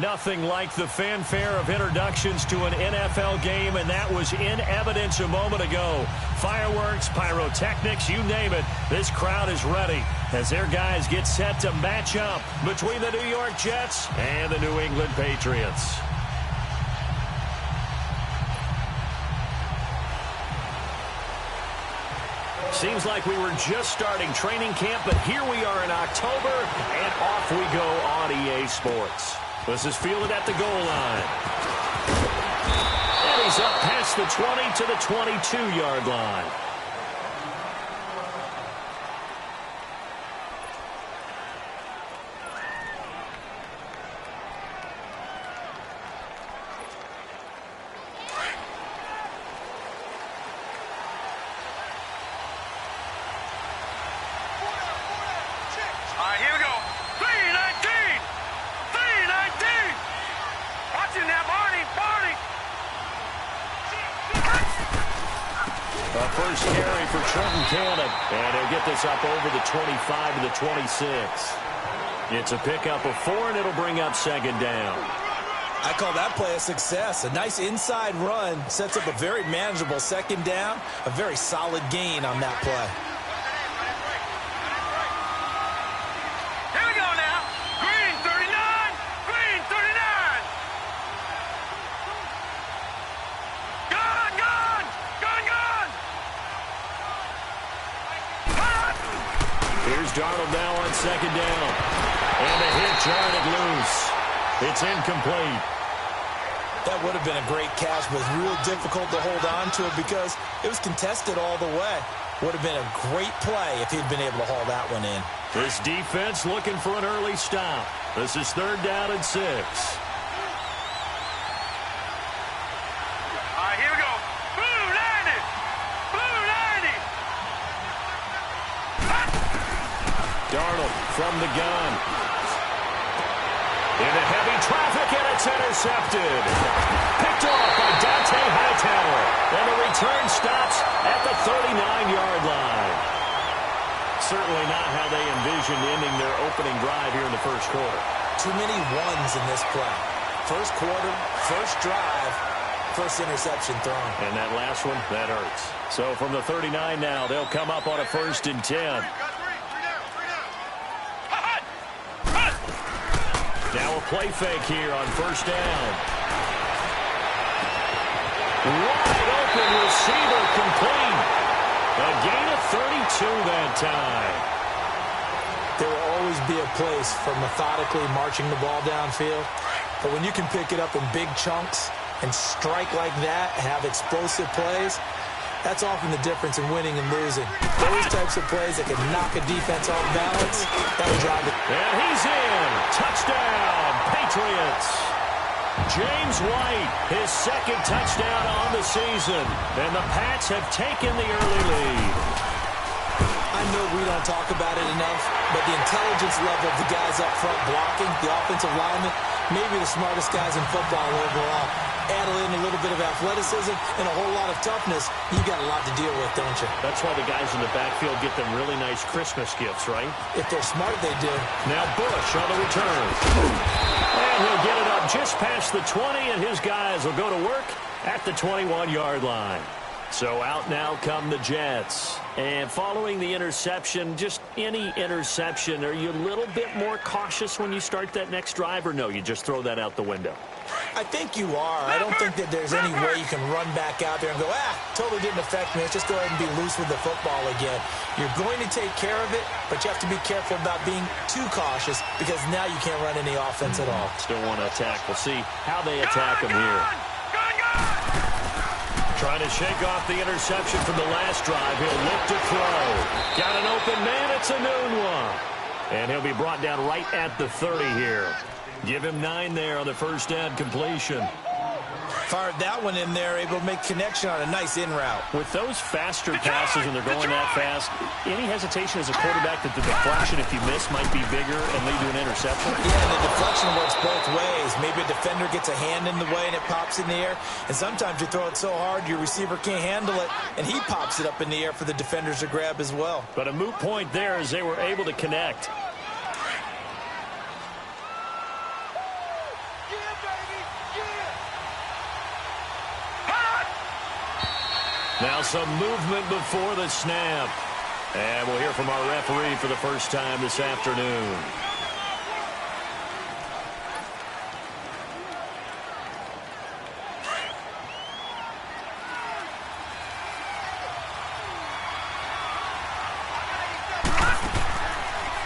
Nothing like the fanfare of introductions to an NFL game, and that was in evidence a moment ago. Fireworks, pyrotechnics, you name it. This crowd is ready as their guys get set to match up between the New York Jets and the New England Patriots. Seems like we were just starting training camp, but here we are in October, and off we go on EA Sports. This is fielded at the goal line. And he's up past the 20 to the 22-yard line. First carry for Trenton Cannon, and he'll get this up over the 25 to the 26. It's a pickup of 4, and it'll bring up second down. I call that play a success. A nice inside run sets up a very manageable second down, a very solid gain on that play. Here we go now. Green 39, Green 39. Gone, gone, gone, gone. Here's Darnold now on second down. And a hit jarred it loose. It's incomplete. That would have been a great catch, but it was real difficult to hold on to it because it was contested all the way. Would have been a great play if he'd been able to haul that one in. This defense looking for an early stop. This is 3rd down and 6. All right, here we go. Blue 90. Blue 90. Darnold from the gun. Into heavy traffic, and it's intercepted. Picked off by Dante Hightower. And the return stops at the 39-yard line. Certainly not how they envisioned ending their opening drive here in the first quarter. Too many ones in this play. First quarter, first drive, first interception thrown. And that last one, that hurts. So from the 39 now, they'll come up on a 1st and 10. Now a play fake here on 1st down. Wide open receiver complete. A gain of 32 that time. There will always be a place for methodically marching the ball downfield. But when you can pick it up in big chunks and strike like that, have explosive plays, that's often the difference in winning and losing. Those types of plays that can knock a defense off balance, that'll drive it. And he's in. Touchdown, Patriots. James White, his 2nd touchdown on the season. And the Pats have taken the early lead. I know we don't talk about it enough, but the intelligence level of the guys up front blocking, the offensive linemen, maybe the smartest guys in football overall. Add in a little bit of athleticism and a whole lot of toughness, you got a lot to deal with, don't you? That's why the guys in the backfield get them really nice Christmas gifts, right? If they're smart, they do. Now Bush on the return. And he'll get it up just past the 20, and his guys will go to work at the 21-yard line. So out now come the Jets. And following the interception, just any interception, are you a little bit more cautious when you start that next drive, or no, you just throw that out the window? I think you are. I don't think that there's any way you can run back out there and go, totally didn't affect me. Let's just go ahead and be loose with the football again. You're going to take care of it, but you have to be careful about being too cautious because now you can't run any offense at all. Still want to attack. We'll see how they attack him here. Trying to shake off the interception from the last drive. He'll look to throw. Got an open man. It's a noon one. And he'll be brought down right at the 30 here. Give him 9 there on the first down completion. Fired that one in there, able to make connection on a nice in route. With those faster passes when they're going that fast, any hesitation as a quarterback that the deflection, if you miss, might be bigger and lead to an interception? Yeah, the deflection works both ways. Maybe a defender gets a hand in the way and it pops in the air. And sometimes you throw it so hard your receiver can't handle it, and he pops it up in the air for the defenders to grab as well. But a moot point there as they were able to connect. Now some movement before the snap. And we'll hear from our referee for the first time this afternoon.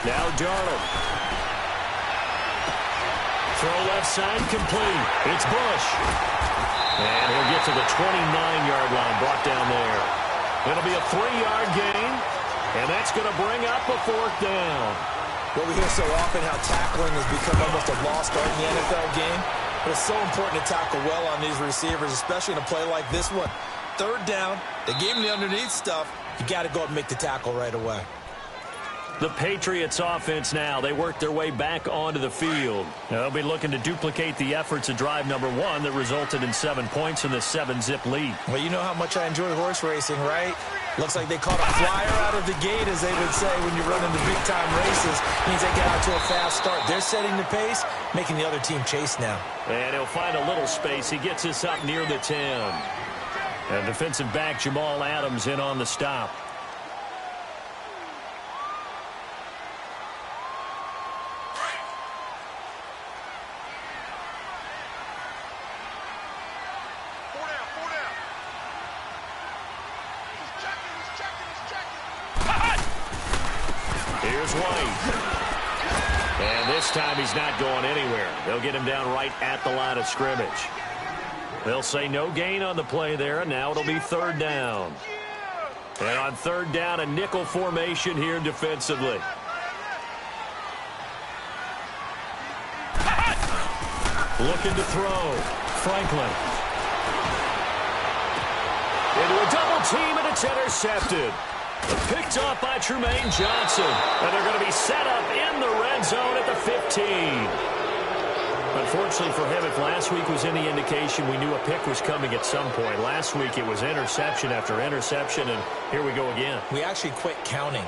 Now Darnold. Throw left side complete. It's Bush. And he'll get to the 29-yard line, brought down there. It'll be a 3-yard gain, and that's going to bring up a 4th down. Well, we hear so often how tackling has become almost a lost art in the NFL game. But it's so important to tackle well on these receivers, especially in a play like this one. 3rd down, they gave him the underneath stuff. You got to go up and make the tackle right away. The Patriots offense now, they work their way back onto the field. They'll be looking to duplicate the efforts of drive number 1 that resulted in 7 points in this 7-zip lead. Well, you know how much I enjoy horse racing, right? Looks like they caught a flyer out of the gate, as they would say when you're running the big-time races. Means they get out to a fast start. They're setting the pace, making the other team chase now. And he'll find a little space. He gets us up near the 10. And defensive back Jamal Adams in on the stop. Here's White. And this time he's not going anywhere. They'll get him down right at the line of scrimmage. They'll say no gain on the play there, and now it'll be 3rd down. And on 3rd down, a nickel formation here defensively. Looking to throw. Franklin. Into a double team, and it's intercepted. Picked off by Trumaine Johnson. And they're going to be set up in the red zone at the 15. Unfortunately for him, if last week was any indication, we knew a pick was coming at some point. Last week it was interception after interception, and here we go again. We actually quit counting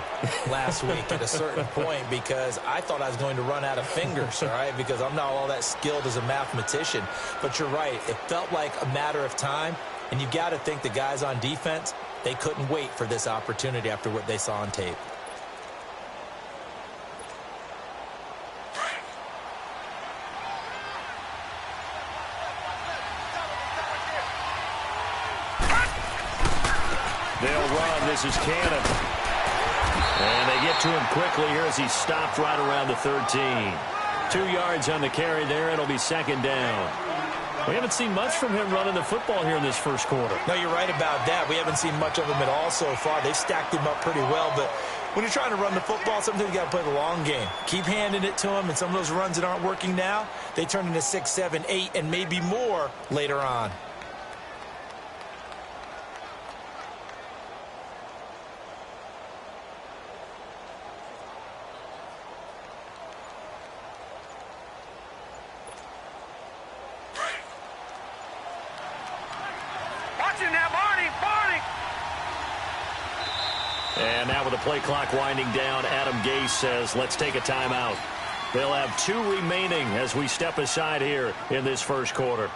last week at a certain point because I thought I was going to run out of fingers, all right, because I'm not all that skilled as a mathematician. But you're right. It felt like a matter of time, and you got to think the guys on defense, they couldn't wait for this opportunity after what they saw on tape. They'll run. This is Cannon. And they get to him quickly here as he's stopped right around the 13. 2 yards on the carry there. It'll be 2nd down. We haven't seen much from him running the football here in this first quarter. No, you're right about that. We haven't seen much of him at all so far. They've stacked him up pretty well, but when you're trying to run the football, sometimes you got to play the long game. Keep handing it to him, and some of those runs that aren't working now, they turn into 6, 7, 8, and maybe more later on. And now with the play clock winding down, Adam Gase says, let's take a timeout. They'll have 2 remaining as we step aside here in this first quarter.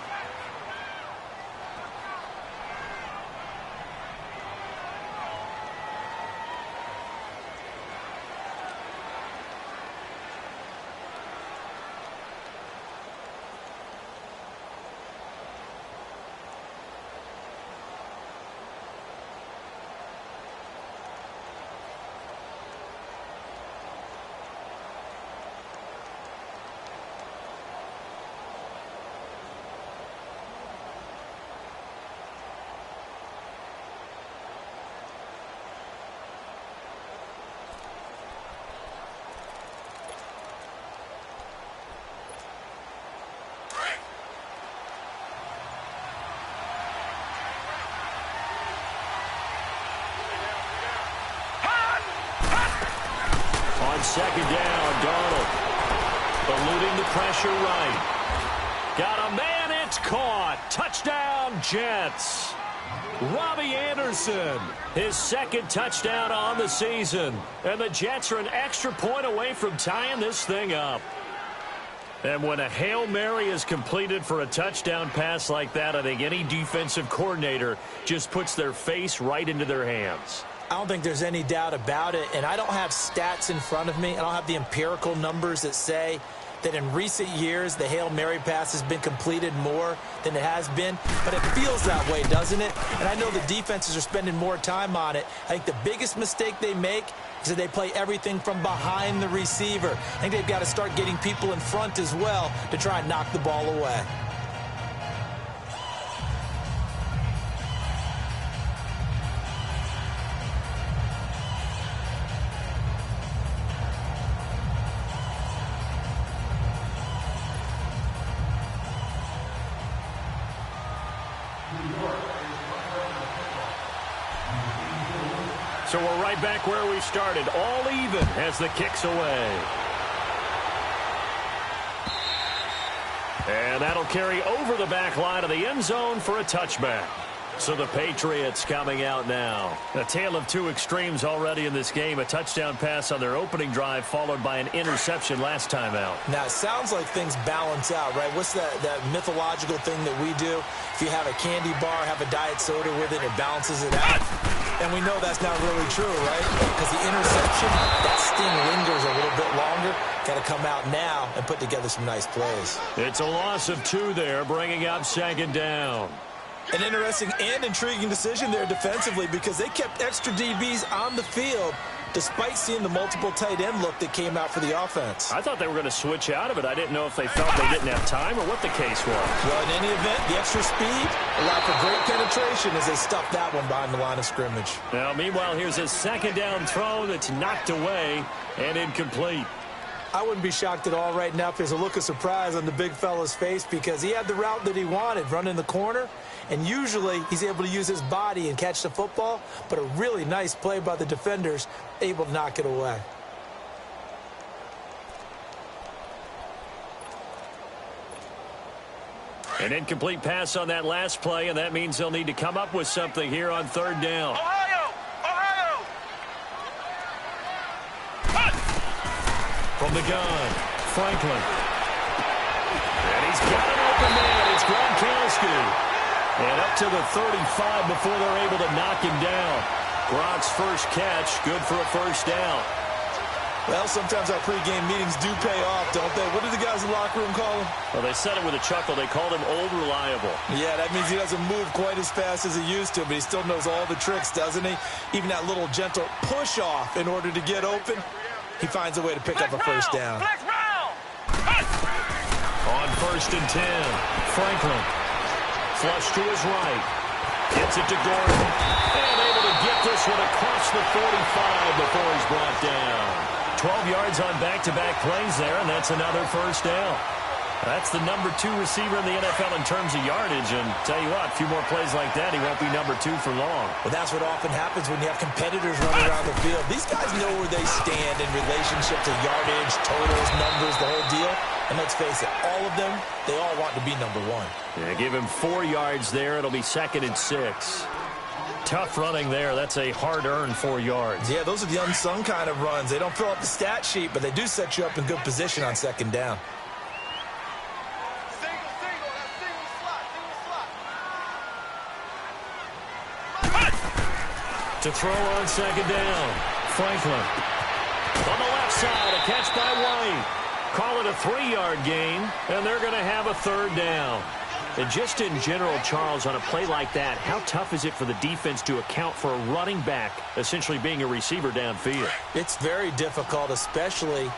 Second down, Darnold. Eluding the pressure right. Got a man, it's caught. Touchdown, Jets. Robbie Anderson, his 2nd touchdown on the season. And the Jets are an extra point away from tying this thing up. And when a Hail Mary is completed for a touchdown pass like that, I think any defensive coordinator just puts their face right into their hands. I don't think there's any doubt about it, and I don't have stats in front of me. I don't have the empirical numbers that say that in recent years the Hail Mary pass has been completed more than it has been, but it feels that way, doesn't it? And I know the defenses are spending more time on it. I think the biggest mistake they make is that they play everything from behind the receiver. I think they've got to start getting people in front as well to try and knock the ball away. So we're right back where we started, all even as the kick's away. And that'll carry over the back line of the end zone for a touchback. So the Patriots coming out now. A tale of two extremes already in this game. A touchdown pass on their opening drive followed by an interception last time out. Now, it sounds like things balance out, right? What's that mythological thing that we do? If you have a candy bar, have a diet soda with it, it balances it out. And we know that's not really true, right? Because the interception, that sting lingers a little bit longer. Got to come out now and put together some nice plays. It's a loss of 2 there, bringing up second down. An interesting and intriguing decision there defensively because they kept extra DBs on the field despite seeing the multiple tight end look that came out for the offense. I thought they were going to switch out of it. I didn't know if they felt they didn't have time or what the case was. Well, in any event, the extra speed allowed for great penetration as they stuffed that one behind the line of scrimmage. Now, meanwhile, here's a second down throw that's knocked away and incomplete. I wouldn't be shocked at all right now if there's a look of surprise on the big fella's face because he had the route that he wanted, running the corner, and usually he's able to use his body and catch the football, but a really nice play by the defenders, able to knock it away. An incomplete pass on that last play, and that means they'll need to come up with something here on third down. Ohio! Ohio! From the gun, Franklin. And he's got an open man. It's Gronkowski. And up to the 35 before they're able to knock him down. Gronk's first catch, good for a first down. Well, sometimes our pregame meetings do pay off, don't they? What did the guys in the locker room call him? Well, they said it with a chuckle. They called him Old Reliable. Yeah, that means he doesn't move quite as fast as he used to, but he still knows all the tricks, doesn't he? Even that little gentle push-off in order to get open, he finds a way to pick up a first down. On first and 10, Franklin. Flush to his right. Gets it to Gordon. And able to get this one across the 45 before he's brought down. 12 yards on back-to-back plays there, and that's another first down. That's the number 2 receiver in the NFL in terms of yardage, and tell you what, a few more plays like that, he won't be number 2 for long. Well, that's what often happens when you have competitors running around the field. These guys know where they stand in relationship to yardage, totals, numbers, the whole deal. And let's face it, all of them, they all want to be number 1. Yeah, give him 4 yards there. It'll be 2nd and 6. Tough running there. That's a hard-earned 4 yards. Yeah, those are the unsung kind of runs. They don't fill up the stat sheet, but they do set you up in good position on second down. To throw on second down, Franklin. On the left side, a catch by White. Call it a 3-yard gain, and they're going to have a third down. And just in general, Charles, on a play like that, how tough is it for the defense to account for a running back essentially being a receiver downfield? It's very difficult, especially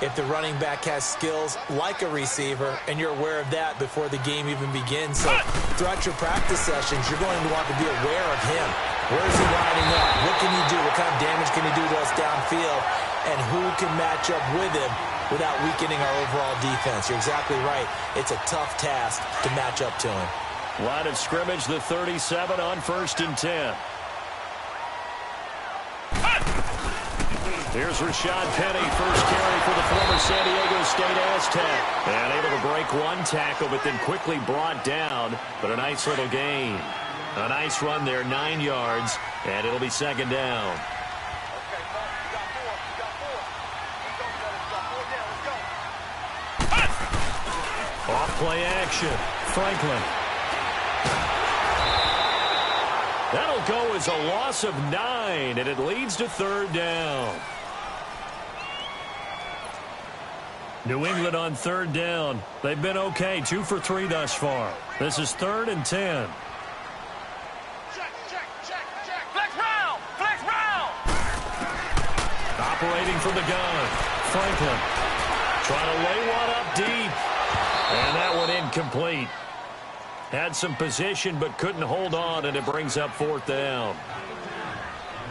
if the running back has skills like a receiver, and you're aware of that before the game even begins. So throughout your practice sessions, you're going to want to be aware of him. Where is he lining up? What can he do? What kind of damage can he do to us downfield? And who can match up with him without weakening our overall defense? You're exactly right. It's a tough task to match up to him. Line of scrimmage, the 37 on first and 10. Here's Rashad Penny, first carry for the former San Diego State Aztec. And able to break one tackle, but then quickly brought down. But a nice little gain. A nice run there, 9 yards, and it'll be second down. Off play action. Franklin. That'll go as a loss of 9, and it leads to 3rd down. New England on 3rd down. They've been okay, 2 for 3 thus far. This is 3rd and 10. Flex round! Flex round! Operating from the gun. Franklin trying to lay one up deep. And that one incomplete. Had some position but couldn't hold on, and it brings up 4th down.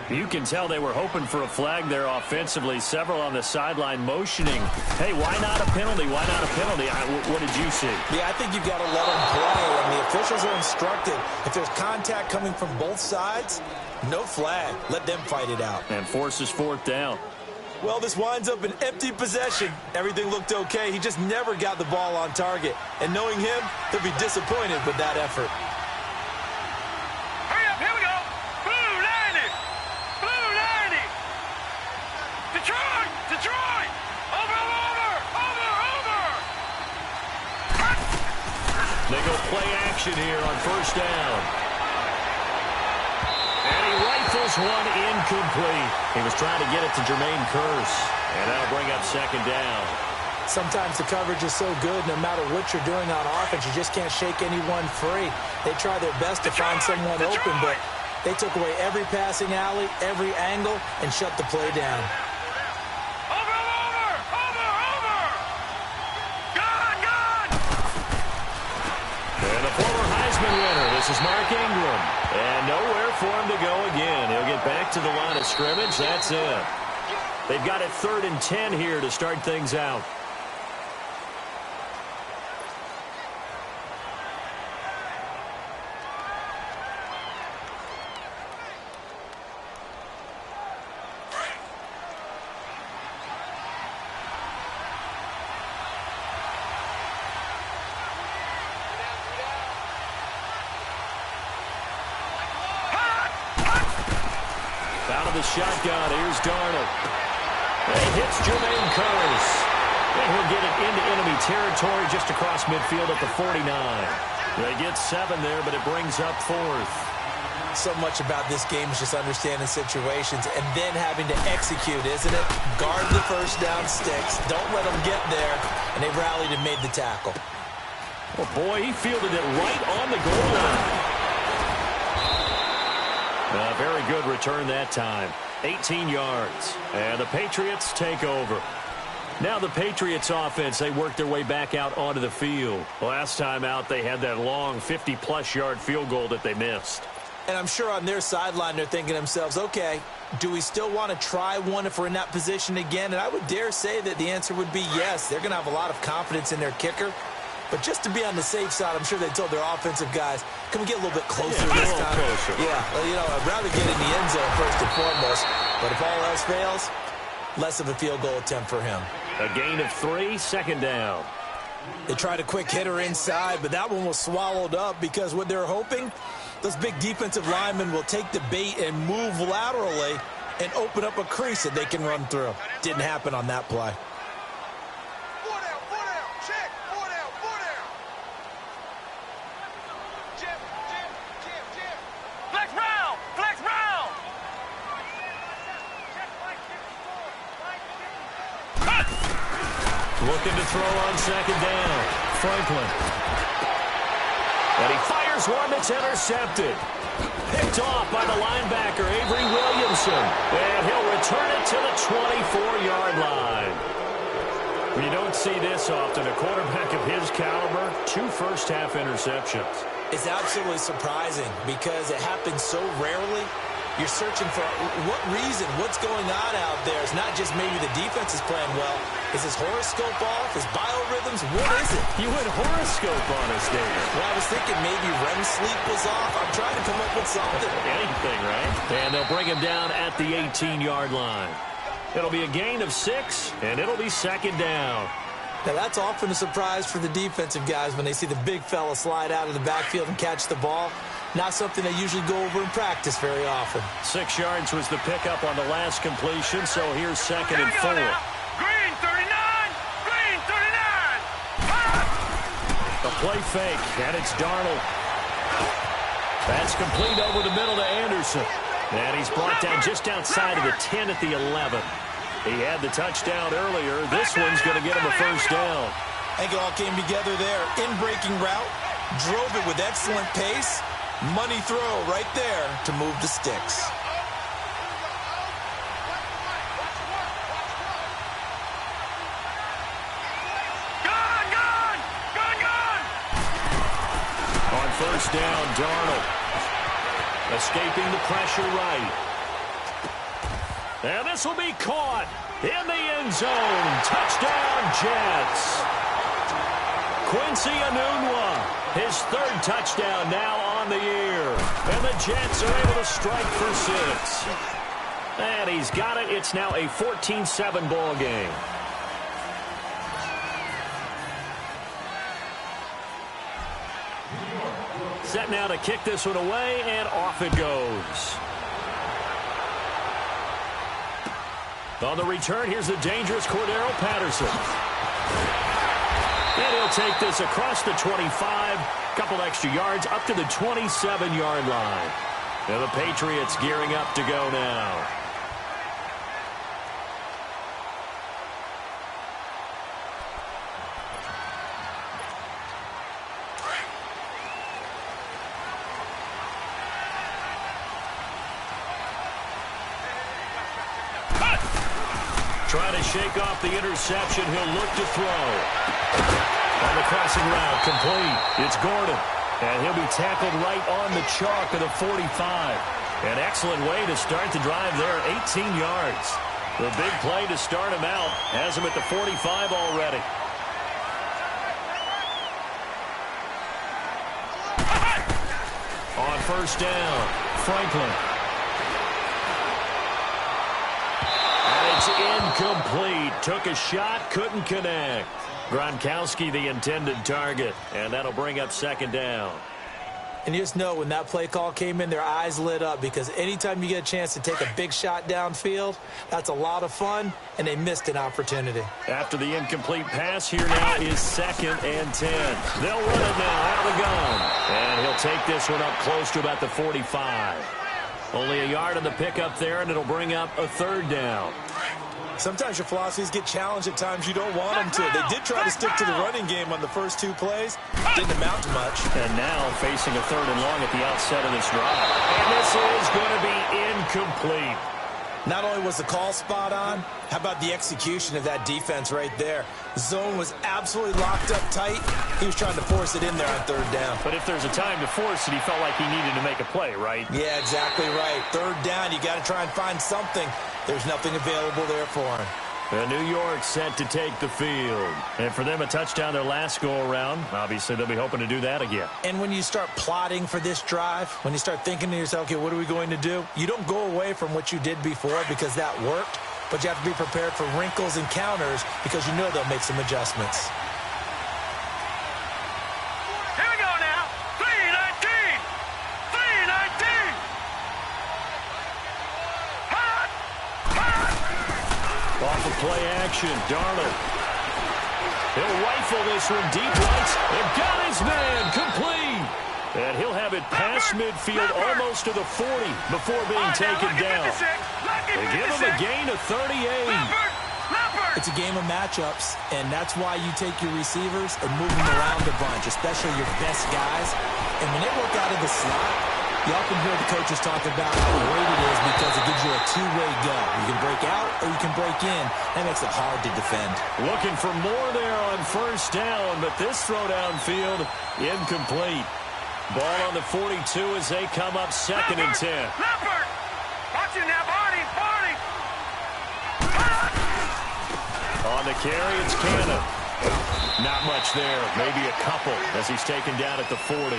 You can tell they were hoping for a flag there offensively. Several on the sideline motioning. Hey, why not a penalty? Why not a penalty? What did you see? Yeah, I think you've got to let them play, and the officials are instructed. If there's contact coming from both sides, no flag. Let them fight it out. And forces 4th down. Well, this winds up an empty possession. Everything looked okay. He just never got the ball on target. And knowing him, he'll be disappointed with that effort. Hurry up, here we go! Blue 90! Blue 90! Detroit! Detroit! Over! They go play action here on 1st down. And he rifles one incomplete. He was trying to get it to Jermaine Kearse. And that'll bring up 2nd down. Sometimes the coverage is so good, no matter what you're doing on offense, you just can't shake anyone free. They try their best to find someone open, but they took away every passing alley, every angle, and shut the play down. And the former Heisman winner, this is Mark Ingram. And nowhere for him to go again. He'll get back to the line of scrimmage. That's it. They've got it 3rd and 10 here to start things out. Out of the shotgun, here's Darnold. And hits Jermaine Kearse. And he'll get it into enemy territory just across midfield at the 49. They get 7 there, but it brings up 4th. So much about this game is just understanding situations and then having to execute, isn't it? Guard the 1st down sticks. Don't let them get there. And they rallied and made the tackle. Well, boy, he fielded it right on the goal line. A very good return that time. 18 yards. And the Patriots take over. Now the Patriots offense, they work their way back out onto the field. Last time out, they had that long 50-plus yard field goal that they missed. And I'm sure on their sideline, they're thinking to themselves, okay, do we still want to try one if we're in that position again? And I would dare say that the answer would be yes. They're going to have a lot of confidence in their kicker. But just to be on the safe side, I'm sure they told their offensive guys, can we get a little bit closer this time? Closer. Yeah, well, you know, I'd rather get in the end zone first and foremost. But if all else fails, less of a field goal attempt for him. A gain of 3, 2nd down. They tried a quick hitter inside, but that one was swallowed up because what they're hoping, those big defensive linemen will take the bait and move laterally and open up a crease that they can run through. Didn't happen on that play. Looking to throw on 2nd down. Franklin. And he fires one that's intercepted. Picked off by the linebacker, Avery Williamson. And he'll return it to the 24-yard line. You don't see this often. A quarterback of his caliber, 2 first-half interceptions. It's absolutely surprising because it happens so rarely. You're searching for what reason, what's going on out there. It's not just maybe the defense is playing well. Is his horoscope off? His biorhythms? What is it? You went horoscope on us, David. Well, I was thinking maybe REM sleep was off. I'm trying to come up with something. Anything, right? And they'll bring him down at the 18-yard line. It'll be a gain of 6, and it'll be 2nd down. Now, that's often a surprise for the defensive guys when they see the big fella slide out of the backfield and catch the ball. Not something they usually go over in practice very often. 6 yards was the pickup on the last completion, so here's 2nd and 4. Green 39! Green 39! play fake, and it's Darnold. That's complete over the middle to Anderson. And he's brought down just outside of the 10 at the 11. He had the touchdown earlier. This one's going to get him a first down. I think it all came together there. In-breaking route, drove it with excellent pace. Money throw right there to move the sticks. On first down, Darnold. Escaping the pressure right. And this will be caught in the end zone. Touchdown, Jets. Quincy Enunwa, his third touchdown now on the year. And the Jets are able to strike for 6. And he's got it. It's now a 14-7 ball game. Set now to kick this one away, and off it goes. On the return, here's the dangerous Cordero Patterson. And he'll take this across the 25, couple extra yards up to the 27-yard line. And the Patriots gearing up to go now. Trying to shake off the interception. He'll look to throw. On the crossing route, complete. It's Gordon. And he'll be tackled right on the chalk of the 45. An excellent way to start the drive there, 18 yards. The big play to start him out has him at the 45 already. On first down, Franklin. It's incomplete. Took a shot, couldn't connect. Gronkowski the intended target, and that'll bring up second down. And you just know when that play call came in, their eyes lit up because anytime you get a chance to take a big shot downfield, that's a lot of fun, and they missed an opportunity. After the incomplete pass, here now is 2nd and 10. They'll run it now out of the gun. And he'll take this one up close to about the 45. Only a yard on the pickup there, and it'll bring up a third down. Sometimes your philosophies get challenged at times you don't want them to. They did try to stick to the running game on the first 2 plays. Didn't amount to much. And now facing a 3rd and long at the outset of this drive. And this is going to be incomplete. Not only was the call spot on, how about the execution of that defense right there? Zone was absolutely locked up tight. He was trying to force it in there on 3rd down. But if there's a time to force it, he felt like he needed to make a play, right? Yeah, exactly right. 3rd down, you got to try and find something. There's nothing available there for him. And New York set to take the field. And for them, a touchdown their last go-around. Obviously, they'll be hoping to do that again. And when you start plotting for this drive, when you start thinking to yourself, okay, what are we going to do? You don't go away from what you did before because that worked, but you have to be prepared for wrinkles and counters because you know they'll make some adjustments. Here we go now. 3-19. 3-19. Off of play action, Darnold. He'll rifle this one deep right. And got his man complete. And he'll have it past midfield almost to the 40 before being taken down. They give him a gain of 38. It's a game of matchups, and that's why you take your receivers and move them around a bunch, especially your best guys. And when they work out of the slot, you often hear the coaches talk about how great it is because it gives you a two-way go. You can break out or you can break in. That makes it hard to defend. Looking for more there on first down, but this throw downfield incomplete. Ball on the 42 as they come up 2nd and 10. Leopard! Watch it now, Barney! Barney! On the carry, it's Cannon. Not much there, maybe a couple as he's taken down at the 40.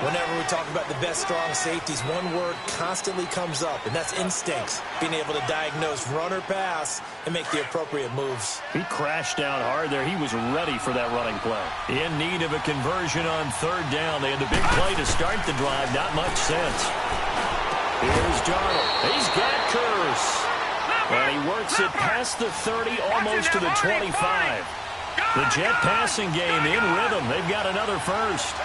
Whenever we talk about the best strong safeties, one word constantly comes up, and that's instincts. Being able to diagnose run or pass and make the appropriate moves. He crashed down hard there. He was ready for that running play. In need of a conversion on 3rd down. They had the big play to start the drive. Not much sense. Here's Darnold. He's got Curse. And he works it past the 30, almost to the 25. The Jet passing game in rhythm. They've got another first.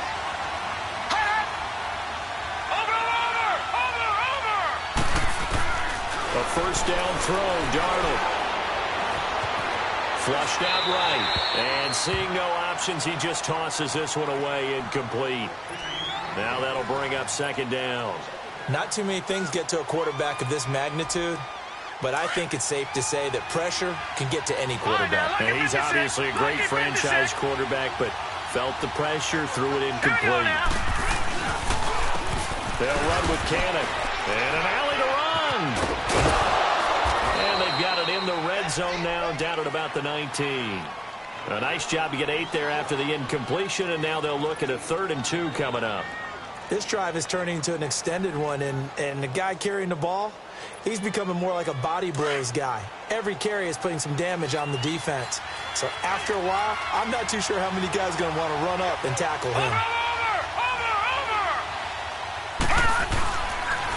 A first down throw, Darnold. Flushed out right. And seeing no options, he just tosses this one away, incomplete. Now that'll bring up second down. Not too many things get to a quarterback of this magnitude, but I think it's safe to say that pressure can get to any quarterback. And he's obviously a great franchise quarterback, but felt the pressure, threw it incomplete. They'll run with Cannon. And an alley to run. And they've got it in the red zone now, down at about the 19. A nice job to get 8 there after the incompletion, and now they'll look at a 3rd and 2 coming up. This drive is turning into an extended one, and the guy carrying the ball, he's becoming more like a body blows guy. Every carry is putting some damage on the defense. So after a while, I'm not too sure how many guys are going to want to run up and tackle him.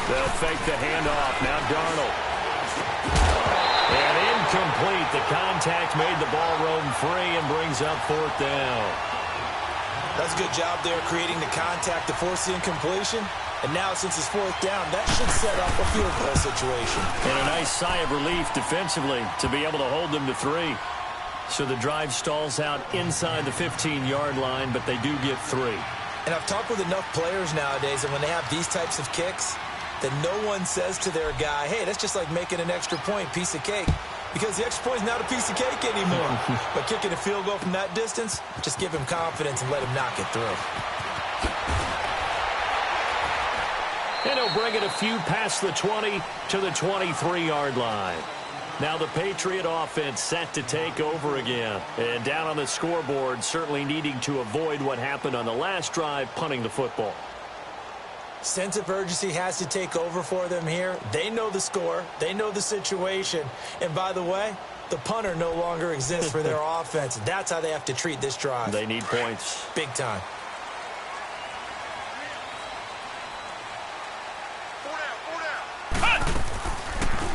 They'll fake the handoff. Now Darnold. And incomplete. The contact made the ball roam free and brings up 4th down. That's a good job there creating the contact to force the incompletion. And now since it's 4th down, that should set up a field goal situation. And a nice sigh of relief defensively to be able to hold them to 3. So the drive stalls out inside the 15-yard line, but they do get 3. And I've talked with enough players nowadays, and when they have these types of kicks, that no one says to their guy, hey, that's just like making an extra point, piece of cake. Because the extra point is not a piece of cake anymore. But kicking a field goal from that distance, just give him confidence and let him knock it through. And he'll bring it a few past the 20 to the 23-yard line. Now the Patriot offense set to take over again. And down on the scoreboard, certainly needing to avoid what happened on the last drive, punting the football. Sense of urgency has to take over for them here. They know the score. They know the situation. And by the way, the punter no longer exists for their offense. That's how they have to treat this drive. They need points. Big time.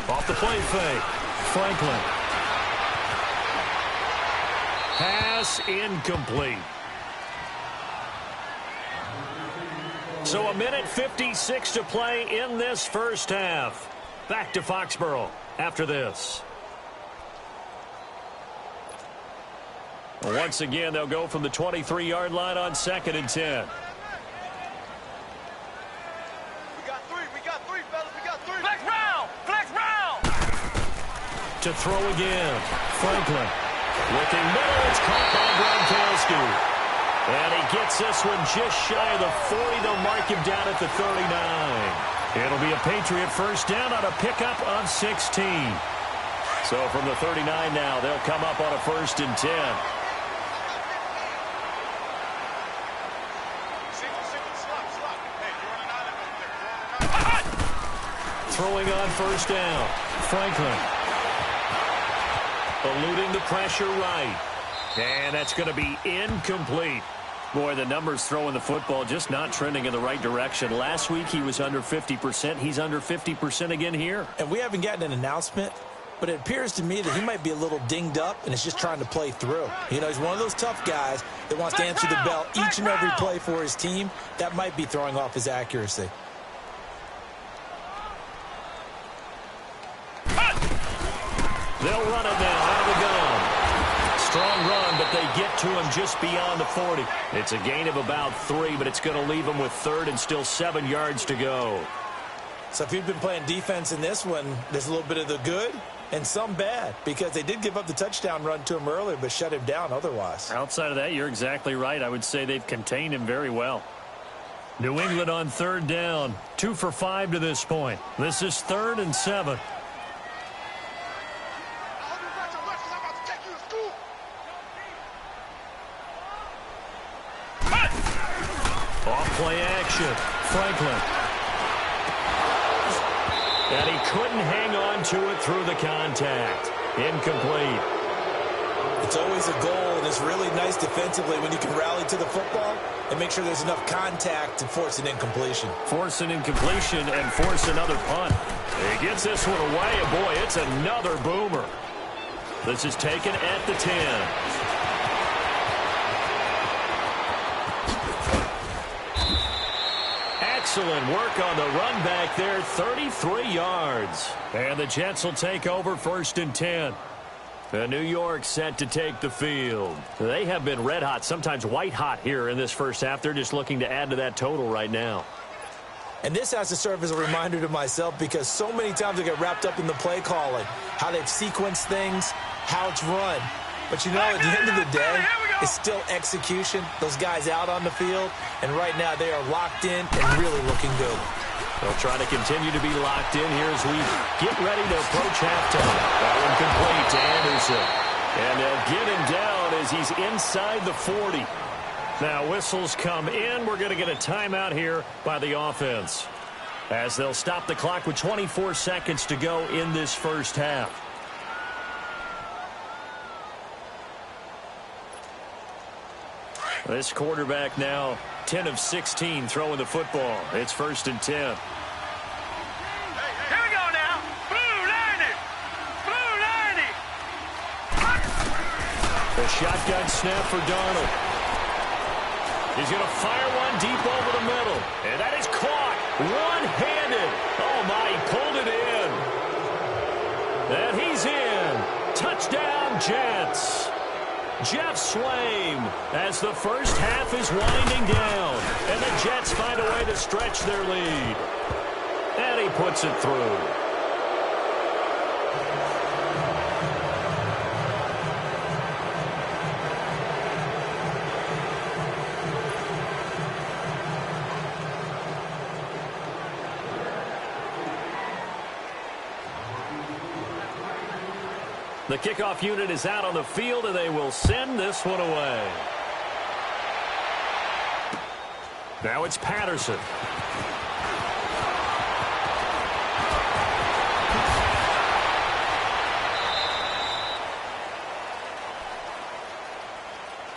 Off the play fake. Franklin. Pass incomplete. So 1:56 to play in this first half. Back to Foxborough after this. Once again, they'll go from the 23-yard line on 2nd and 10. We got three, fellas. We got three. Flex round. To throw again. Franklin. Looking middle. It's caught by Gronkowski. And he gets this one just shy of the 40. They'll mark him down at the 39. It'll be a Patriot first down on a pickup of 16. So from the 39 now, they'll come up on a 1st and 10. Throwing on first down. Franklin. Eluding the pressure right. And that's going to be incomplete. Boy, the numbers throwing the football just not trending in the right direction. Last week he was under 50%. He's under 50% again here. And we haven't gotten an announcement, but it appears to me that he might be a little dinged up and is just trying to play through. You know, he's one of those tough guys that wants to answer the bell each and every play for his team. That might be throwing off his accuracy. They'll run it now out of the gun. Strong run, but they get to him just beyond the 40. It's a gain of about 3, but it's going to leave him with 3rd and still 7 yards to go. So if you've been playing defense in this one, there's a little bit of the good and some bad, because they did give up the touchdown run to him earlier, but shut him down otherwise. Outside of that, you're exactly right. I would say they've contained him very well. New England on 3rd down. 2 for 5 to this point. This is 3rd and 7. Play action. Franklin. And he couldn't hang on to it through the contact. Incomplete. It's always a goal, and it's really nice defensively when you can rally to the football and make sure there's enough contact to force an incompletion. Force an incompletion and force another punt. He gets this one away, and boy, it's another boomer. This is taken at the 10. Excellent work on the run back there, 33 yards. And the Jets will take over 1st and 10. New York set to take the field. They have been red hot, sometimes white hot here in this first half. They're just looking to add to that total right now. And this has to serve as a reminder to myself because so many times I get wrapped up in the play calling, how they've sequenced things, how it's run. But you know, at the end of the day, it's still execution. Those guys out on the field, and right now they are locked in and really looking good. They'll try to continue to be locked in here as we get ready to approach halftime. That one complete to Anderson. And they'll get him down as he's inside the 40. Now whistles come in. We're going to get a timeout here by the offense, as they'll stop the clock with 24 seconds to go in this first half. This quarterback now 10 of 16 throwing the football. It's 1st and 10. Here we go now. Blue 90. Blue 90. The shotgun snap for Darnold. He's going to fire one deep over the middle. And that is caught. One-handed. Oh, my, he pulled it in. And he's in. Touchdown, Jets. Jeff Swaim as the first half is winding down. And the Jets find a way to stretch their lead. And he puts it through. The kickoff unit is out on the field, and they will send this one away. Now it's Patterson.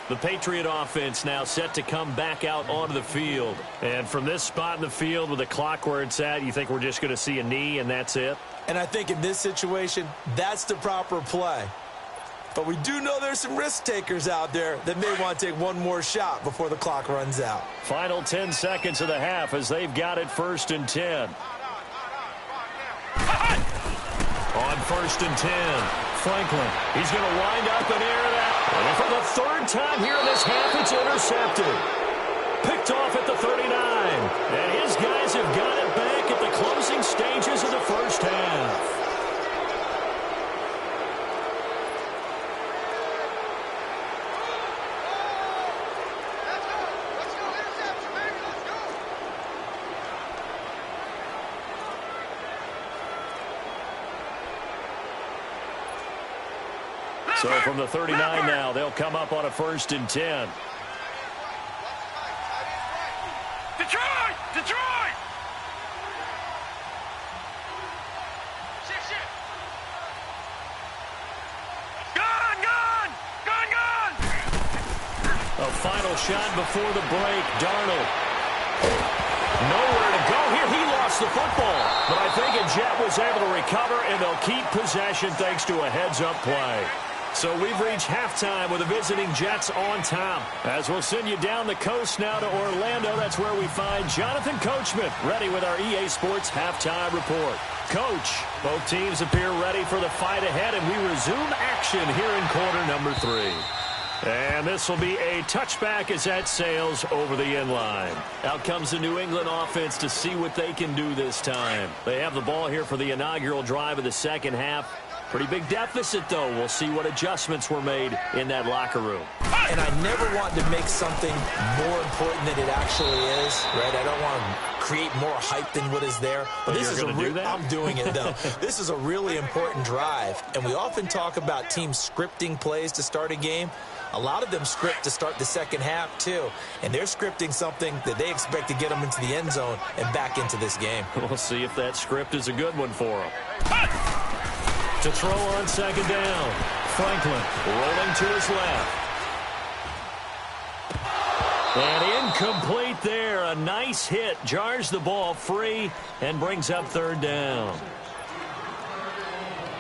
The Patriot offense now set to come back out onto the field. And from this spot in the field with the clock where it's at, you think we're just going to see a knee and that's it? And I think in this situation, that's the proper play. But we do know there's some risk takers out there that may want to take one more shot before the clock runs out. Final 10 seconds of the half as they've got it 1st and 10. On 1st and 10, Franklin. He's going to wind up and air that. And for the 3rd time here in this half, it's intercepted. Picked off at the 39. And his guys have got it back at the closing stages of the first half. So from the 39 now, they'll come up on a 1st and 10. Detroit! Detroit! Gone! Gone! Gone! Gone! A final shot before the break. Darnold. Nowhere to go here. He lost the football. But I think a Jet was able to recover, and they'll keep possession thanks to a heads-up play. So we've reached halftime with the visiting Jets on top. As we'll send you down the coast now to Orlando, that's where we find Jonathan Coachman ready with our EA Sports halftime report. Coach, both teams appear ready for the fight ahead, and we resume action here in quarter number 3. And this will be a touchback as that sails over the end line. Out comes the New England offense to see what they can do this time. They have the ball here for the inaugural drive of the second half. Pretty big deficit, though. We'll see what adjustments were made in that locker room. And I never want to make something more important than it actually is, right? I don't want to create more hype than what is there. But this is I'm doing it, though. This is a really important drive. And we often talk about teams scripting plays to start a game. A lot of them script to start the second half, too. And they're scripting something that they expect to get them into the end zone and back into this game. We'll see if that script is a good one for them. To throw on second down. Franklin rolling to his left. And incomplete there. A nice hit. Jars the ball free and brings up 3rd down.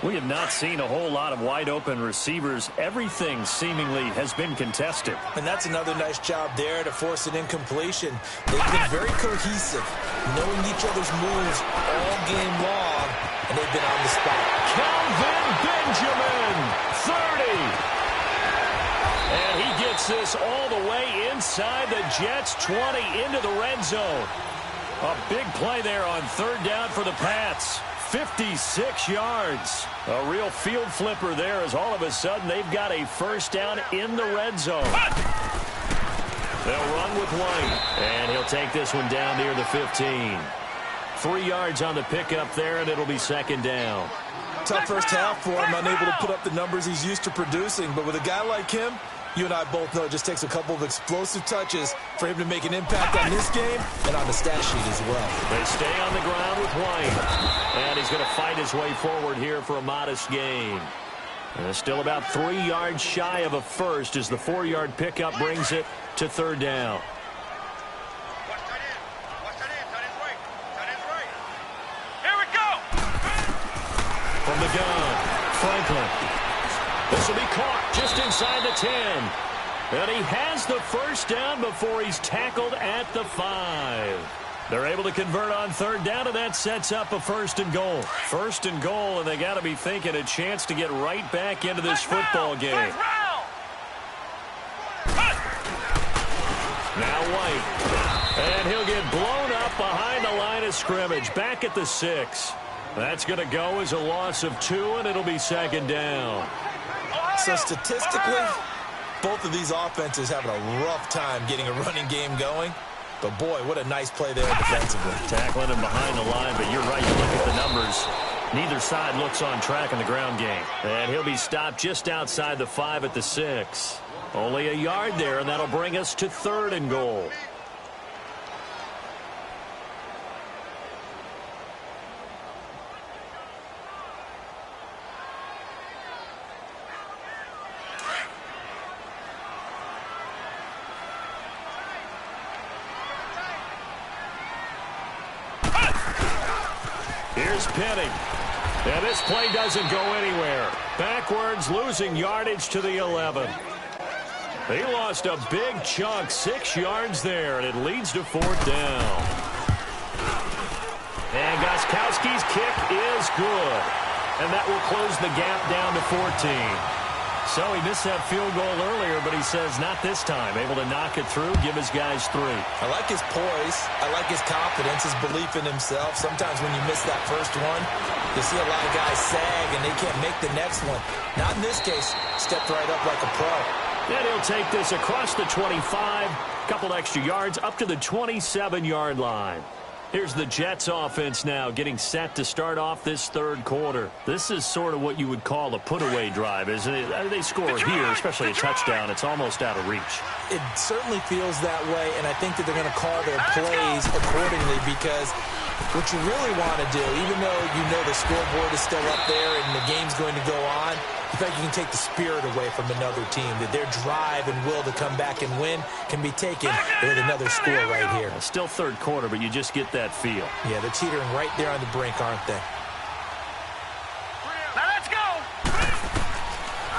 We have not seen a whole lot of wide-open receivers. Everything seemingly has been contested. And that's another nice job there to force an incompletion. They've been very cohesive, knowing each other's moves all game long, and they've been on the spot. Calvin Benjamin, 30. And he gets this all the way inside the Jets' 20 into the red zone. A big play there on third down for the Pats. 56 yards. A real field flipper there as all of a sudden they've got a first down in the red zone. They'll run with White, and he'll take this one down near the 15. 3 yards on the pickup there, and it'll be second down. Tough first half for him, unable to put up the numbers he's used to producing. But with a guy like him, you and I both know it just takes a couple of explosive touches for him to make an impact on this game and on the stat sheet as well. They stay on the ground with White, and he's going to fight his way forward here for a modest gain. And still about 3 yards shy of a first as the 4-yard pickup brings it to third down. Here we go. From the gun, Franklin. This will be caught just inside the 10. And he has the first down before he's tackled at the 5. They're able to convert on third down, and that sets up a first and goal. First and goal, and they got to be thinking a chance to get right back into this football game. Now White. And he'll get blown up behind the line of scrimmage. Back at the 6. That's going to go as a loss of 2, and it'll be second down. So statistically, both of these offenses having a rough time getting a running game going. But, boy, what a nice play there defensively. Tackling him behind the line, but you're right. You look at the numbers. Neither side looks on track in the ground game. And he'll be stopped just outside the 5 at the 6. Only a yard there, and that'll bring us to third and goal. Here's Penning. And this play doesn't go anywhere. Backwards, losing yardage to the 11. He lost a big chunk, 6 yards there, and it leads to fourth down. And Gostkowski's kick is good. And that will close the gap down to 14. So he missed that field goal earlier, but he says not this time. Able to knock it through, give his guys 3. I like his poise. I like his confidence, his belief in himself. Sometimes when you miss that first one, you see a lot of guys sag and they can't make the next one. Not in this case. Stepped right up like a pro. And he'll take this across the 25, couple extra yards up to the 27-yard line. Here's the Jets offense now getting set to start off this third quarter. This is sort of what you would call a put-away drive, isn't it? They score here, especially a touchdown. It's almost out of reach. It certainly feels that way, and I think that they're going to call their plays accordingly because what you really want to do, even though you know the scoreboard is still up there and the game's going to go on, in fact, you can take the spirit away from another team, that their drive and will to come back and win can be taken with another score right here. Still third quarter, but you just get that feel. Yeah, they're teetering right there on the brink, aren't they? Now let's go.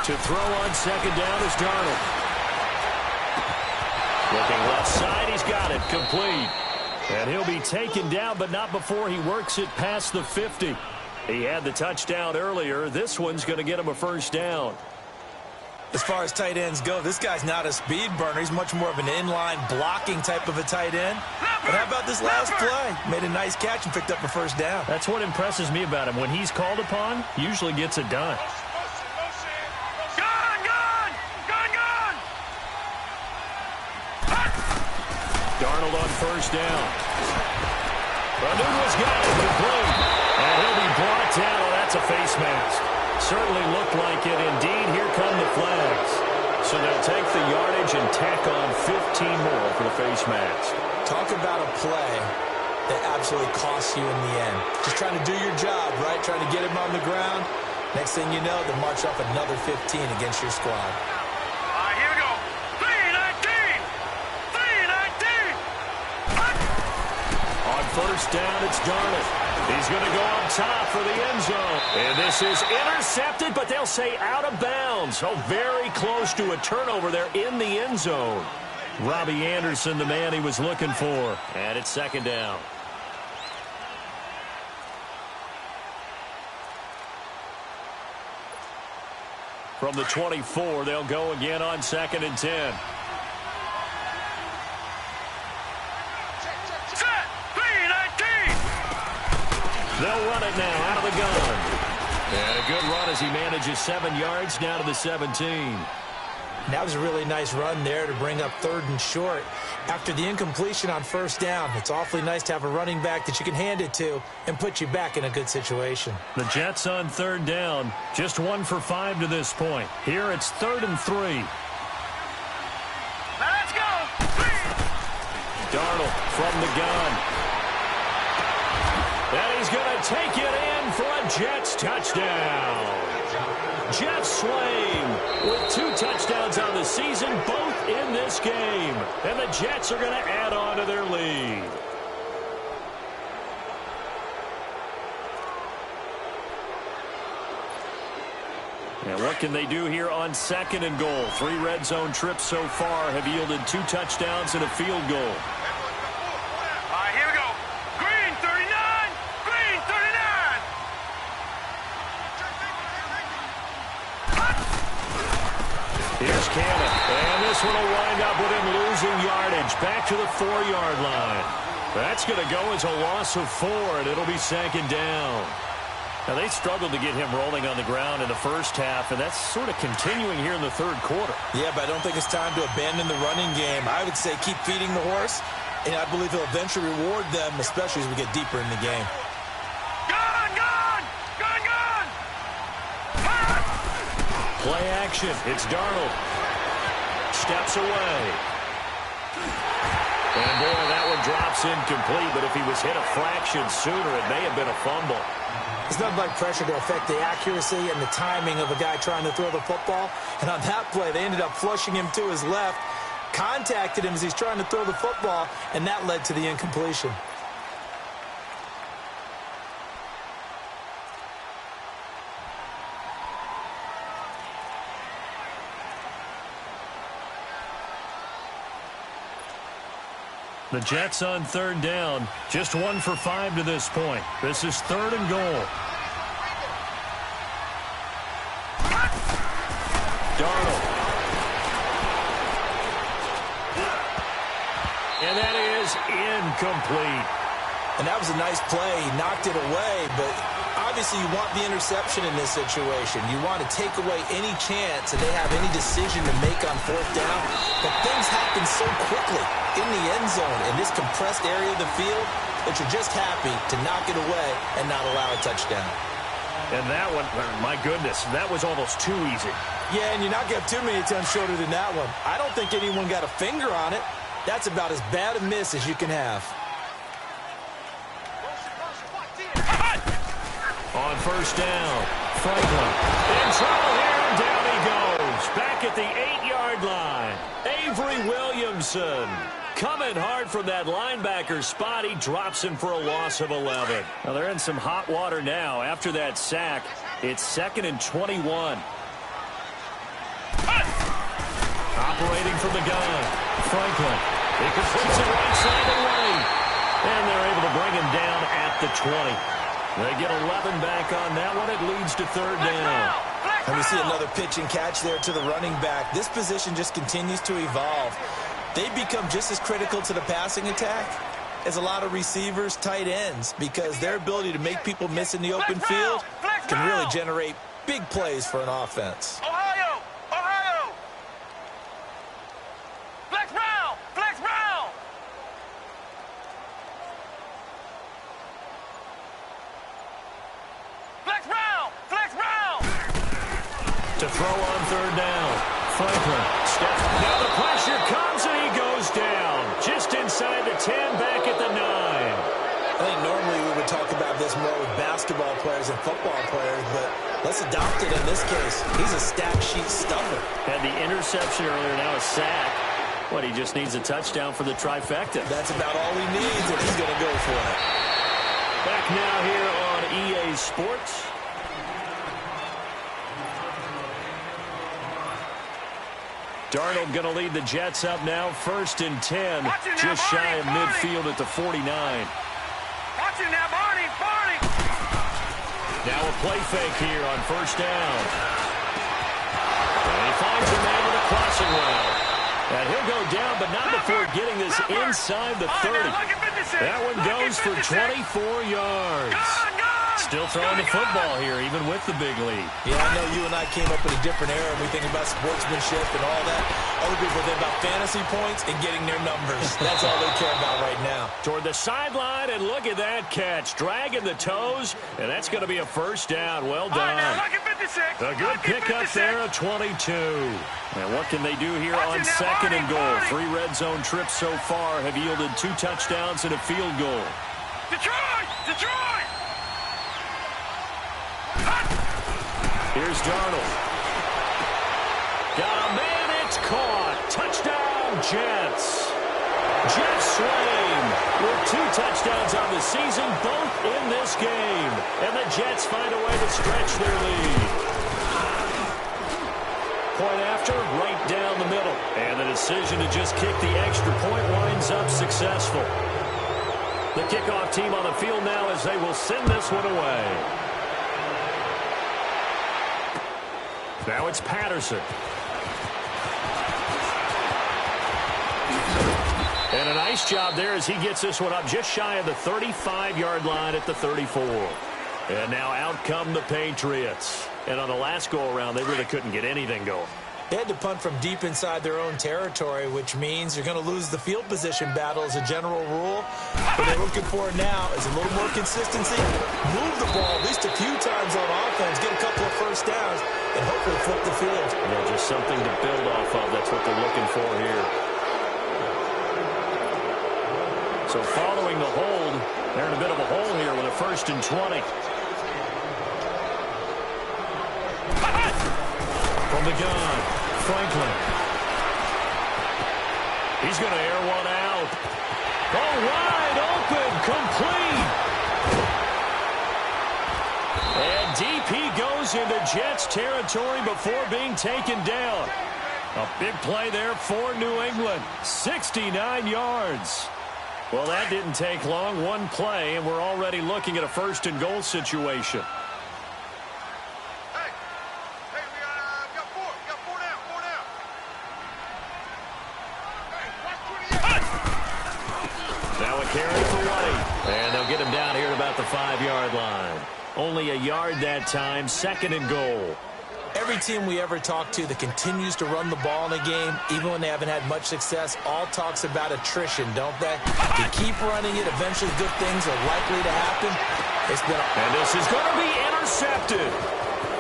To throw on second down is Darnold. Looking left side, he's got it, complete. And he'll be taken down, but not before he works it past the 50. He had the touchdown earlier. This one's going to get him a first down. As far as tight ends go, this guy's not a speed burner. He's much more of an inline blocking type of a tight end. But how about this last play? Made a nice catch and picked up a first down. That's what impresses me about him. When he's called upon, usually gets it done. Darnold on first down. Banuga's got it complete. And he'll be brought down. Oh, that's a face mask. Certainly looked like it. Indeed, here come the flags. So they'll take the yardage and tack on 15 more for the face mask. Talk about a play that absolutely costs you in the end. Just trying to do your job, right? Trying to get him on the ground. Next thing you know, they'll march off another 15 against your squad. Here we go. 3-19. 3-19. On first down, it's Darnold. He's going to go up top for the end zone. And this is intercepted, but they'll say out of bounds. Oh, very close to a turnover there in the end zone. Robbie Anderson, the man he was looking for. And it's second down. From the 24, they'll go again on 2nd and 10. Set. 3-19. They'll run it now out of the gun. And a good run as he manages 7 yards down to the 17. That was a really nice run there to bring up 3rd and short. After the incompletion on 1st down, it's awfully nice to have a running back that you can hand it to and put you back in a good situation. The Jets on 3rd down, just 1 for 5 to this point. Here it's 3rd and 3. Now let's go. Darnold from the gun. And he's going to take it in for a Jets touchdown. Jeff Swain with 2 touchdowns on the season, both in this game. And the Jets are going to add on to their lead. And what can they do here on 2nd and goal? 3 red zone trips so far have yielded 2 touchdowns and a field goal. All right, here we go. Green 39. Green 39. Here's Cannon. And this one will wind up with him losing yardage. Back to the 4-yard line. That's going to go as a loss of 4, and it'll be 2nd down. Now, they struggled to get him rolling on the ground in the first half, and that's sort of continuing here in the 3rd quarter. Yeah, but I don't think it's time to abandon the running game. I would say keep feeding the horse, and I believe he'll eventually reward them, especially as we get deeper in the game. Gun, gun. Gun, gun. Play action. It's Darnold. Steps away. And, boy, that one drops incomplete, but if he was hit a fraction sooner, it may have been a fumble. It's nothing like pressure to affect the accuracy and the timing of a guy trying to throw the football. And on that play, they ended up flushing him to his left, contacted him as he's trying to throw the football, and that led to the incompletion. The Jets on 3rd down, just 1 for 5 to this point. This is 3rd and goal. Darnold. And that is incomplete. And that was a nice play. He knocked it away, but obviously you want the interception in this situation. You want to take away any chance that they have any decision to make on 4th down. But things happen so quickly in the end zone in this compressed area of the field that you're just happy to knock it away and not allow a touchdown. And that one, my goodness, that was almost too easy. Yeah, and you're not getting too many attempts shorter than that one. I don't think anyone got a finger on it. That's about as bad a miss as you can have. On 1st down, Franklin in trouble here, and down he goes. Back at the 8-yard line, Avery Williamson coming hard from that linebacker spot. He drops him for a loss of 11. Now they're in some hot water now after that sack. It's 2nd and 21. Operating from the gun, Franklin. He completes it right side away. And they're able to bring him down at the 20. They get 11 back on that one. It leads to 3rd down. And we see another pitch and catch there to the running back. This position just continues to evolve. They become just as critical to the passing attack as a lot of receivers, tight ends, because their ability to make people miss in the open field can really generate big plays for an offense. Ohio! Ohio! Flex Brown! Flex Brown! Flex Brown! Flex Brown! To throw on 3rd down. Franklin steps. Now the pressure comes and he goes down. Just inside the 10, back at the 9. I think normally we would talk about this more with basketball players and football players, but let's adopt it in this case. He's a stat sheet stuffer. Had the interception earlier, now a sack. Well, he just needs a touchdown for the trifecta. That's about all he needs if he's going to go for it. Back now here on EA Sports. Darnold going to lead the Jets up now, 1st and 10, just shy of midfield at the 49. Watching now, Barney. Now a play fake here on 1st down. And he finds a man with a crossing route. And he'll go down, but not before getting this inside the 30. That one goes for 24 yards. Still throwing the football here, even with the big lead. Yeah, I know you and I came up in a different era, and we think about sportsmanship and all that. Other people think about fantasy points and getting their numbers. That's all they care about right now. Toward the sideline, and look at that catch. Dragging the toes, and that's going to be a 1st down. Well done. A good pickup there, a 22. And what can they do here on 2nd and goal? 3 red zone trips so far have yielded 2 touchdowns and a field goal. Detroit! Here's Darnold. Got a man, it's caught. Touchdown, Jets. Jeff Swain with 2 touchdowns on the season, both in this game. And the Jets find a way to stretch their lead. Point after, right down the middle. And the decision to just kick the extra point winds up successful. The kickoff team on the field now as they will send this one away. Now it's Patterson. And a nice job there as he gets this one up just shy of the 35-yard line at the 34. And now out come the Patriots. And on the last go-around, they really couldn't get anything going. They had to punt from deep inside their own territory, which means you're going to lose the field position battle as a general rule. What they're looking for now is a little more consistency. Move the ball at least a few times on offense, get a couple of 1st downs, and hopefully flip the field. Yeah, just something to build off of. That's what they're looking for here. So following the hold, they're in a bit of a hole here with a 1st and 20. From the gun, Franklin. He's going to air one out. Oh, wide open, complete. And DP goes into Jets territory before being taken down. A big play there for New England. 69 yards. Well, that didn't take long. One play, and we're already looking at a 1st and goal situation. Now a carry for White. And they'll get him down here at about the 5-yard line. Only a yard that time, 2nd and goal. Every team we ever talk to that continues to run the ball in a game, even when they haven't had much success, all talks about attrition, don't they? They keep running it. Eventually good things are likely to happen. And this is going to be intercepted.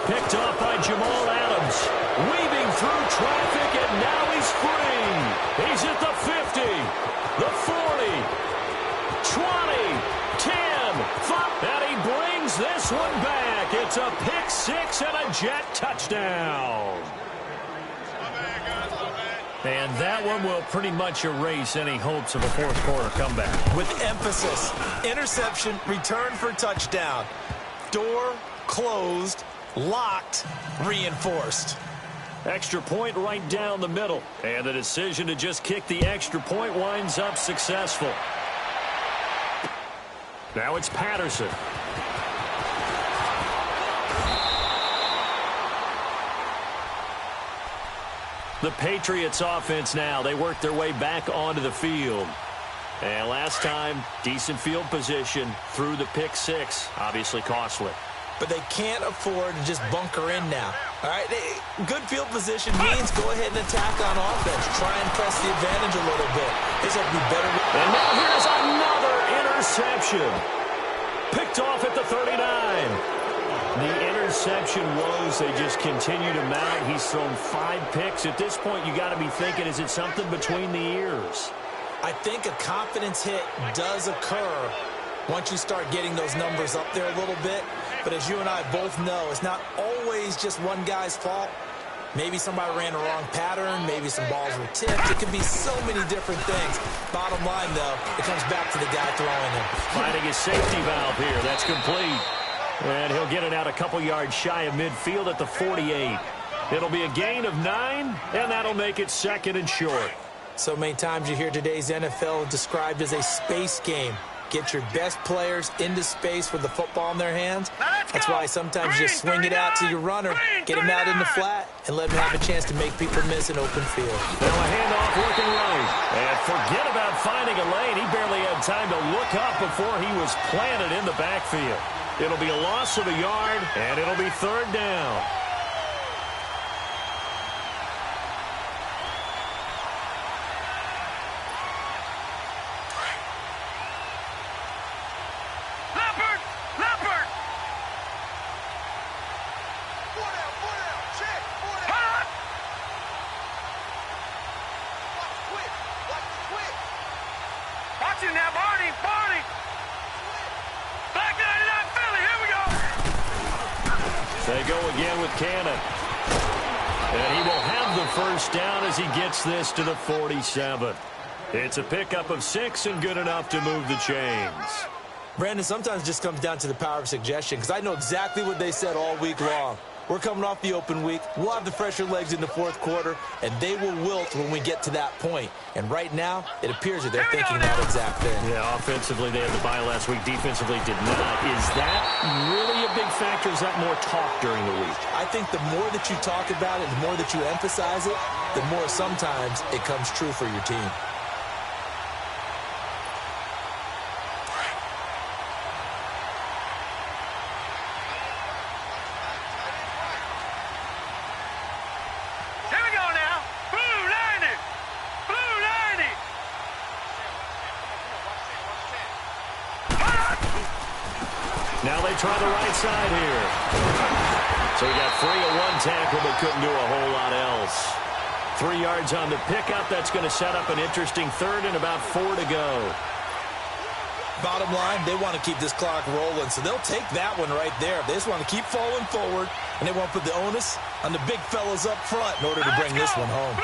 Picked off by Jamal Adams. Weaving through traffic, and now he's free. He's at the 50, the 40, 20, 10, 5. And he brings this one back. It's a pick 6 and a Jet touchdown. And that one will pretty much erase any hopes of a 4th quarter comeback. With emphasis, interception, return for touchdown. Door closed, locked, reinforced. Extra point right down the middle. And the decision to just kick the extra point winds up successful. Now it's Patterson. The Patriots offense now. They work their way back onto the field. And last time, decent field position through the pick 6. Obviously costly. But they can't afford to just bunker in now. All right, good field position means go ahead and attack on offense. Try and press the advantage a little bit. This have to be better. And now here's another interception. Picked off at the 39. The interception woes, they just continue to mount. He's thrown 5 picks. At this point, you got to be thinking, is it something between the ears? I think a confidence hit does occur once you start getting those numbers up there a little bit. But as you and I both know, it's not always just one guy's fault. Maybe somebody ran a wrong pattern. Maybe some balls were tipped. It could be so many different things. Bottom line, though, it comes back to the guy throwing them. Finding his safety valve here. That's complete. And he'll get it out a couple yards shy of midfield at the 48. It'll be a gain of 9, and that'll make it 2nd and short. So many times you hear today's NFL described as a space game. Get your best players into space with the football in their hands. That's why sometimes you swing it out to your runner, get him out in the flat, and let him have a chance to make people miss an open field. Now a handoff looking right. And forget about finding a lane. He barely had time to look up before he was planted in the backfield. It'll be a loss of a yard, and it'll be 3rd down. They go again with Cannon. And he will have the 1st down as he gets this to the 47. It's a pickup of 6 and good enough to move the chains. Brandon, sometimes it just comes down to the power of suggestion, because I know exactly what they said all week long. We're coming off the open week. We'll have the fresher legs in the 4th quarter, and they will wilt when we get to that point. And right now, it appears that they're thinking that exact thing. Yeah, offensively, they had the bye last week. Defensively, did not. Is that really a big factor? Is that more talk during the week? I think the more that you talk about it, the more that you emphasize it, the more sometimes it comes true for your team. Now they try the right side here. So he got free of 1 tackle but couldn't do a whole lot else. 3 yards on the pickup. That's going to set up an interesting 3rd and about 4 to go. Bottom line, they want to keep this clock rolling, so they'll take that one right there. They just want to keep falling forward, and they want to put the onus on the big fellas up front in order to bring this one home.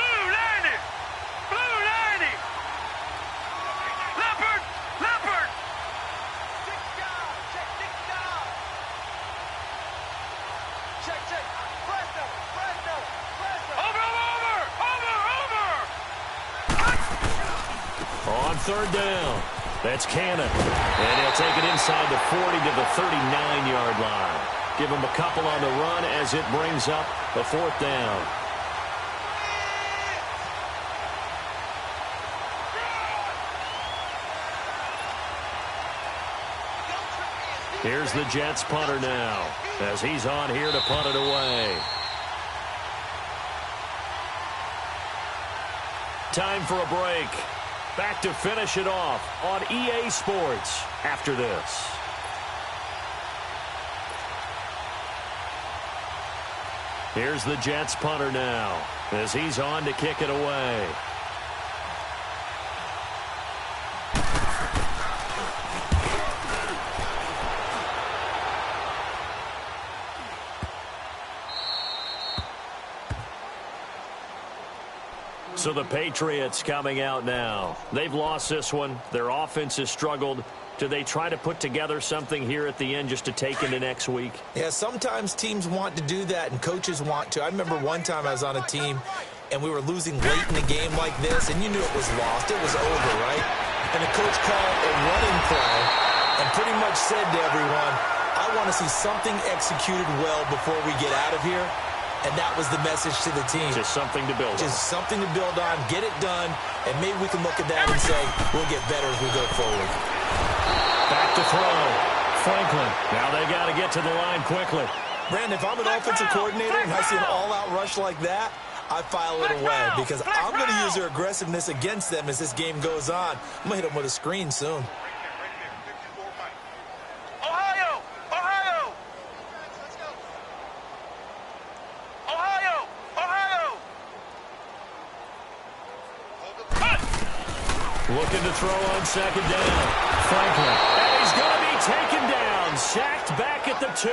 On 3rd down, that's Cannon. And he'll take it inside the 40 to the 39-yard line. Give him a couple on the run as it brings up the 4th down. Here's the Jets punter now as he's on here to punt it away. Time for a break. Back to finish it off on EA Sports after this. Here's the Jets punter now as he's on to kick it away. So the Patriots coming out now. They've lost this one. Their offense has struggled. Do they try to put together something here at the end just to take into next week? Yeah, sometimes teams want to do that and coaches want to. I remember one time I was on a team and we were losing late in a game like this, and you knew it was lost. It was over, right? And the coach called a running play and pretty much said to everyone, I want to see something executed well before we get out of here. And that was the message to the team. Just something to build on. Just something to build on, get it done, and maybe we can look at that and say, we'll get better as we go forward. Back to throw. Franklin. Now they got to get to the line quickly. Brandon, if I'm an offensive coordinator and I see an all-out rush like that, I file it away because I'm going to use their aggressiveness against them as this game goes on. I'm going to hit them with a screen soon. Looking to throw on 2nd down. Franklin. And he's going to be taken down. Sacked back at the 2.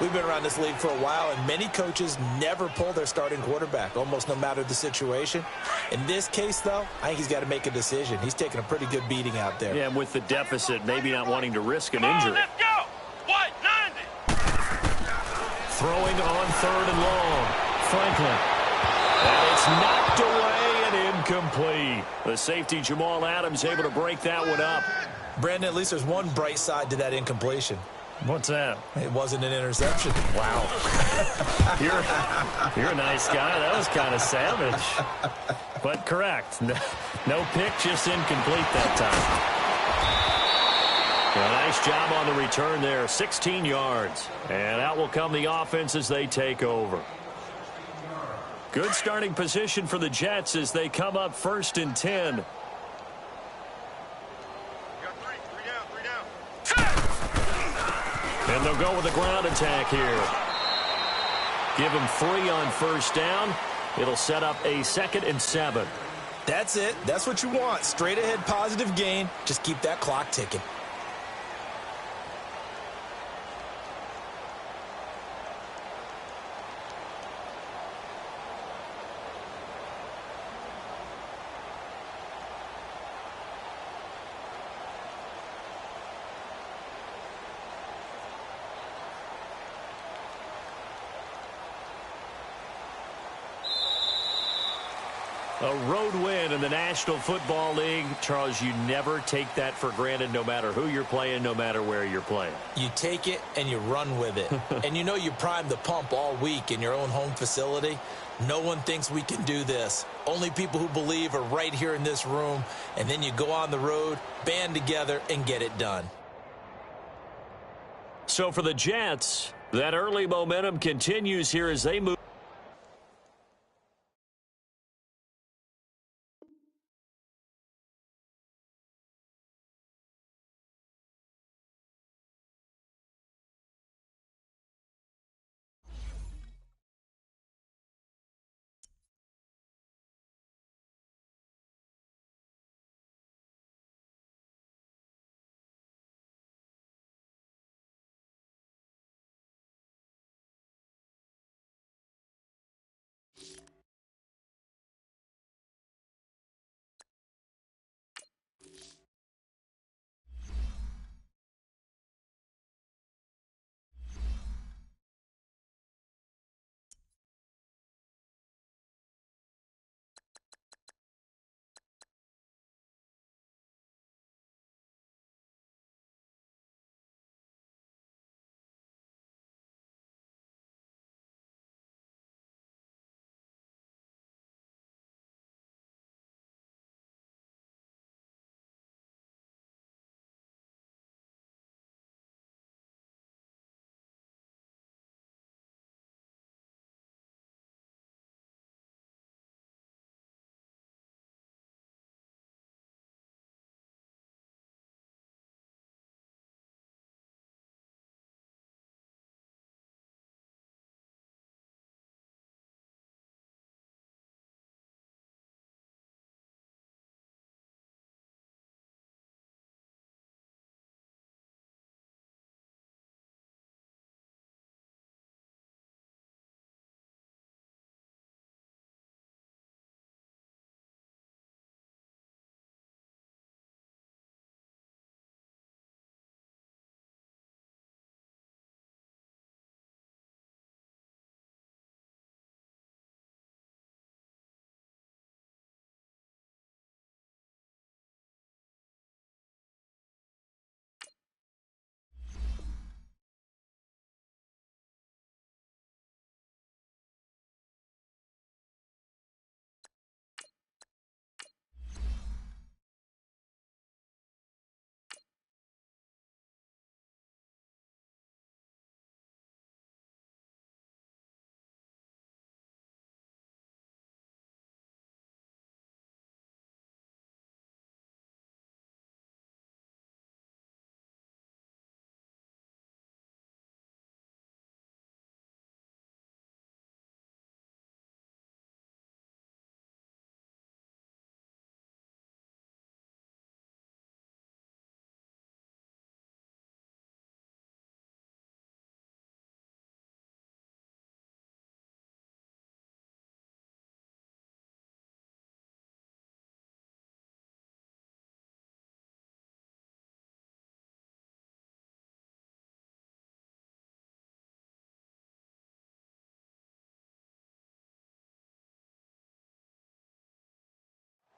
We've been around this league for a while, and many coaches never pull their starting quarterback, almost no matter the situation. In this case, though, I think he's got to make a decision. He's taking a pretty good beating out there. Yeah, and with the deficit, maybe not wanting to risk an Come on, injury. let's go. White, 90. Throwing on 3rd and long. Franklin. And it's knocked away and incomplete. The safety, Jamal Adams, able to break that one up. Brandon, at least there's one bright side to that incompletion. What's that? It wasn't an interception. Wow. You're a nice guy. That was kind of savage. But correct. No pick, just incomplete that time. A nice job on the return there. 16 yards. And out will come the offense as they take over. Good starting position for the Jets as they come up 1st and 10. And they'll go with a ground attack here. Give them 3 on 1st down. It'll set up a 2nd and 7. That's it. That's what you want. Straight ahead positive gain. Just keep that clock ticking. A road win in the National Football League. Charles, you never take that for granted no matter who you're playing, no matter where you're playing. You take it and you run with it. And you know you primed the pump all week in your own home facility. No one thinks we can do this. Only people who believe are right here in this room. And then you go on the road, band together, and get it done. So for the Jets, that early momentum continues here as they move.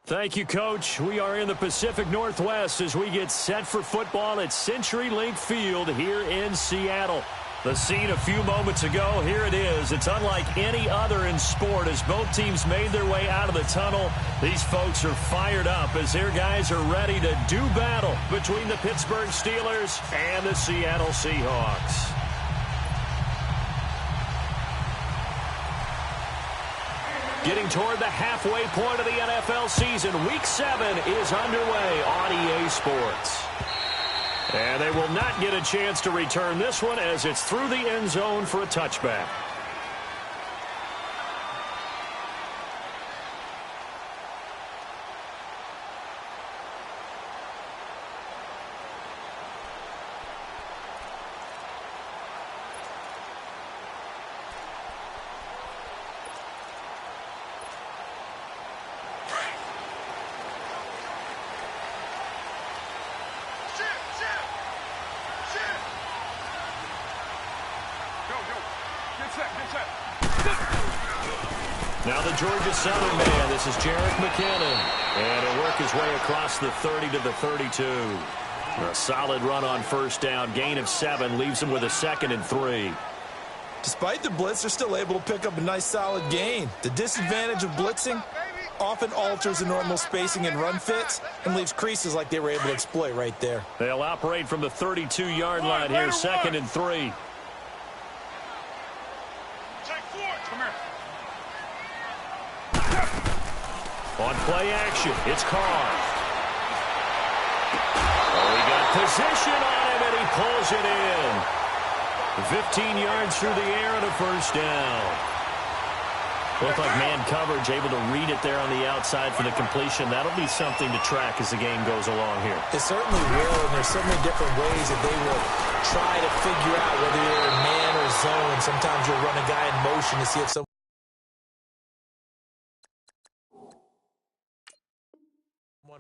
Thank you, Coach. We are in the Pacific Northwest as we get set for football at CenturyLink Field here in Seattle. The scene a few moments ago, here it is. It's unlike any other in sport as both teams made their way out of the tunnel. These folks are fired up as their guys are ready to do battle between the Pittsburgh Steelers and the Seattle Seahawks. Getting toward the halfway point of the NFL season, Week 7 is underway on EA Sports. And they will not get a chance to return this one as it's through the end zone for a touchback. Now the Georgia Southern man, this is Jerick McKinnon. And he'll work his way across the 30 to the 32. A solid run on first down. Gain of 7 leaves him with a 2nd and 3. Despite the blitz, they're still able to pick up a nice solid gain. The disadvantage of blitzing often alters the normal spacing and run fits and leaves creases like they were able to exploit right there. They'll operate from the 32-yard line here, 2nd and 3. On play action, it's Carr. Oh, he got position on him, and he pulls it in. 15 yards through the air and a first down. Looked like man coverage, able to read it there on the outside for the completion. That'll be something to track as the game goes along here. It certainly will, and there's so many different ways that they will try to figure out whether you're in man or zone. Sometimes you'll run a guy in motion to see if someone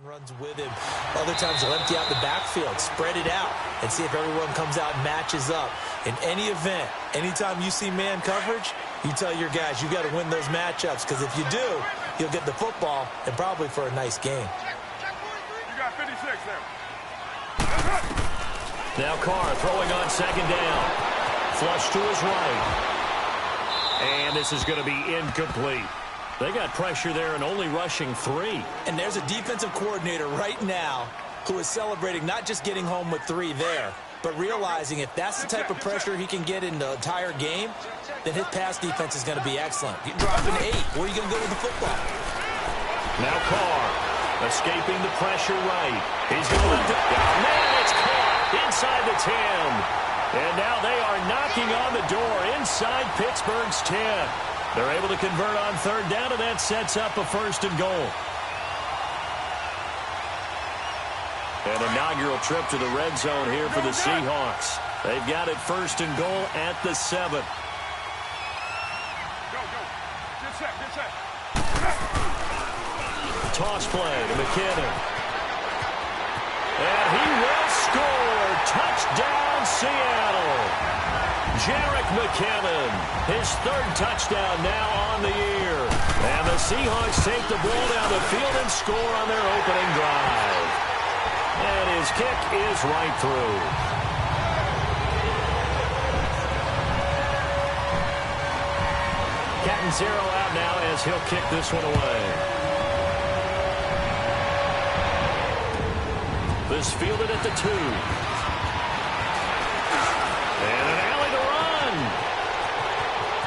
runs with him. Other times they'll empty out the backfield, spread it out, and see if everyone comes out and matches up. In any event, anytime you see man coverage, you tell your guys you got to win those matchups, because if you do, you'll get the football and probably for a nice game. You got 56 there. Now Carr throwing on 2nd down. Flush to his right. And this is going to be incomplete. They got pressure there and only rushing 3. And there's a defensive coordinator right now who is celebrating not just getting home with 3 there, but realizing if that's the type of pressure he can get in the entire game, then his pass defense is going to be excellent. You drop an 8. Where are you going to go with the football? Now Carr escaping the pressure right. He's going to let it down. Man, it's caught inside the 10. And now they are knocking on the door inside Pittsburgh's 10. They're able to convert on 3rd down, and that sets up a 1st and goal. An inaugural trip to the red zone here for the Seahawks. They've got it 1st and goal at the 7. Go. Get set. Toss play to McKinnon. And he will score. Touchdown, Seattle. Jerick McKinnon, his 3rd touchdown now on the year. And the Seahawks take the ball down the field and score on their opening drive. And his kick is right through. Captain Zero out now as he'll kick this one away. This fielded at the 2. And an alley to run.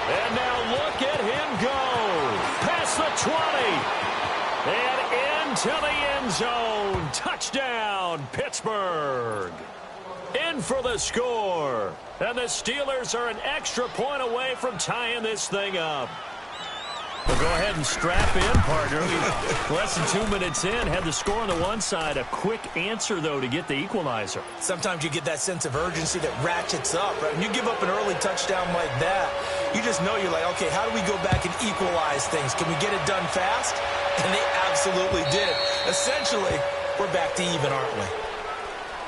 And now look at him go. Past the 20. And into the end zone. Touchdown, Pittsburgh. In for the score. And the Steelers are an extra point away from tying this thing up. Well, go ahead and strap in, partner. Less than 2 minutes in, had the score on the one side. A quick answer, though, to get the equalizer. Sometimes you get that sense of urgency that ratchets up, right? When you give up an early touchdown like that, you just know you're like, okay, how do we go back and equalize things? Can we get it done fast? And they absolutely did. Essentially, we're back to even, aren't we?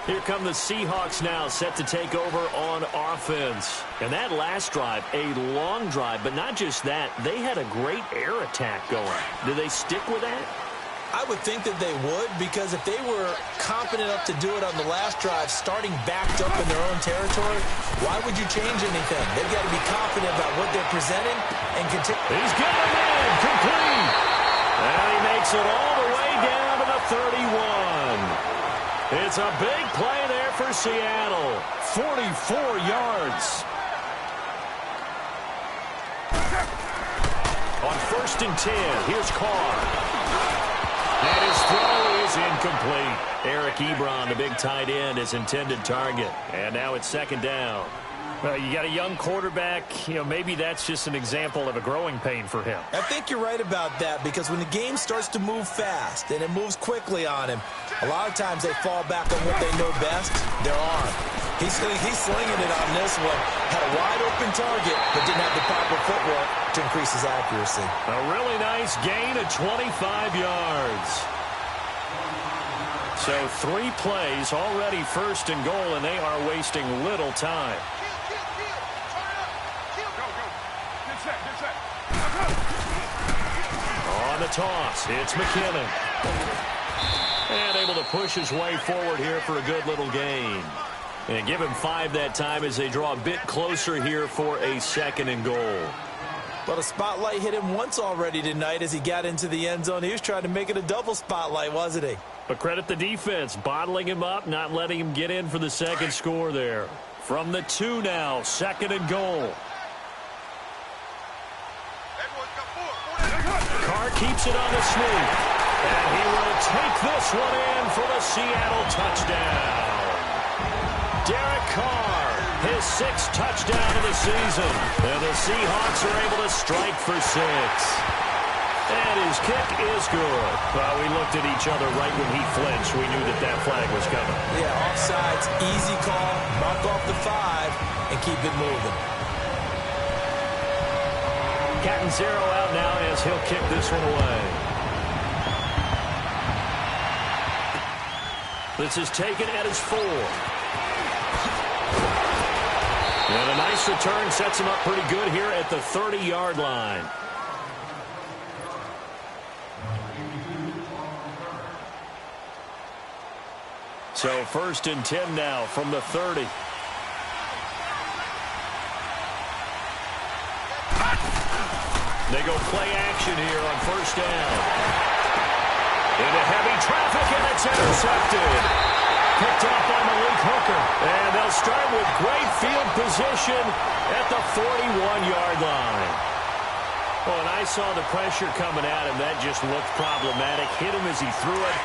Here come the Seahawks now, set to take over on offense. And that last drive, a long drive, but not just that. They had a great air attack going. Do they stick with that? I would think that they would, because if they were confident enough to do it on the last drive, starting backed up in their own territory, why would you change anything? They've got to be confident about what they're presenting and continue. He's got him in, complete. And he makes it all the way down to the 31. It's a big play there for Seattle. 44 yards. On 1st and 10, here's Carr. And his throw is incomplete. Eric Ebron, the big tight end, his intended target. And now it's 2nd down. Well, you got a young quarterback. Maybe that's just an example of a growing pain for him. I think you're right about that, because when the game starts to move fast and it moves quickly on him, a lot of times they fall back on what they know best, their arm. He's slinging it on this one. Had a wide-open target, but didn't have the proper footwork to increase his accuracy. A really nice gain of 25 yards. So 3 plays, already 1st and goal, and they are wasting little time. On the toss, it's McKinnon. And able to push his way forward here for a good little gain. And give him 5 that time as they draw a bit closer here for a 2nd and goal. But a spotlight hit him once already tonight as he got into the end zone. He was trying to make it a double spotlight, wasn't he? But credit the defense, bottling him up, not letting him get in for the 2nd score there. From the 2 now, 2nd and goal. Carr keeps it on the sneak. And he will take this one in for the Seattle touchdown. Derek Carr, his 6th touchdown of the season. And the Seahawks are able to strike for 6. And his kick is good. Well, we looked at each other right when he flinched. We knew that that flag was coming. Yeah, offsides, easy call, mark off the 5, and keep it moving. Catanzaro out now as he'll kick this one away. This is taken at his 4. And a nice return sets him up pretty good here at the 30-yard line. So 1st and 10 now from the 30. They go play action here on 1st down. Into heavy traffic, and it's intercepted. Picked off by Malik Hooker. And they'll start with great field position at the 41-yard line. Oh, and I saw the pressure coming at him. That just looked problematic. Hit him as he threw it,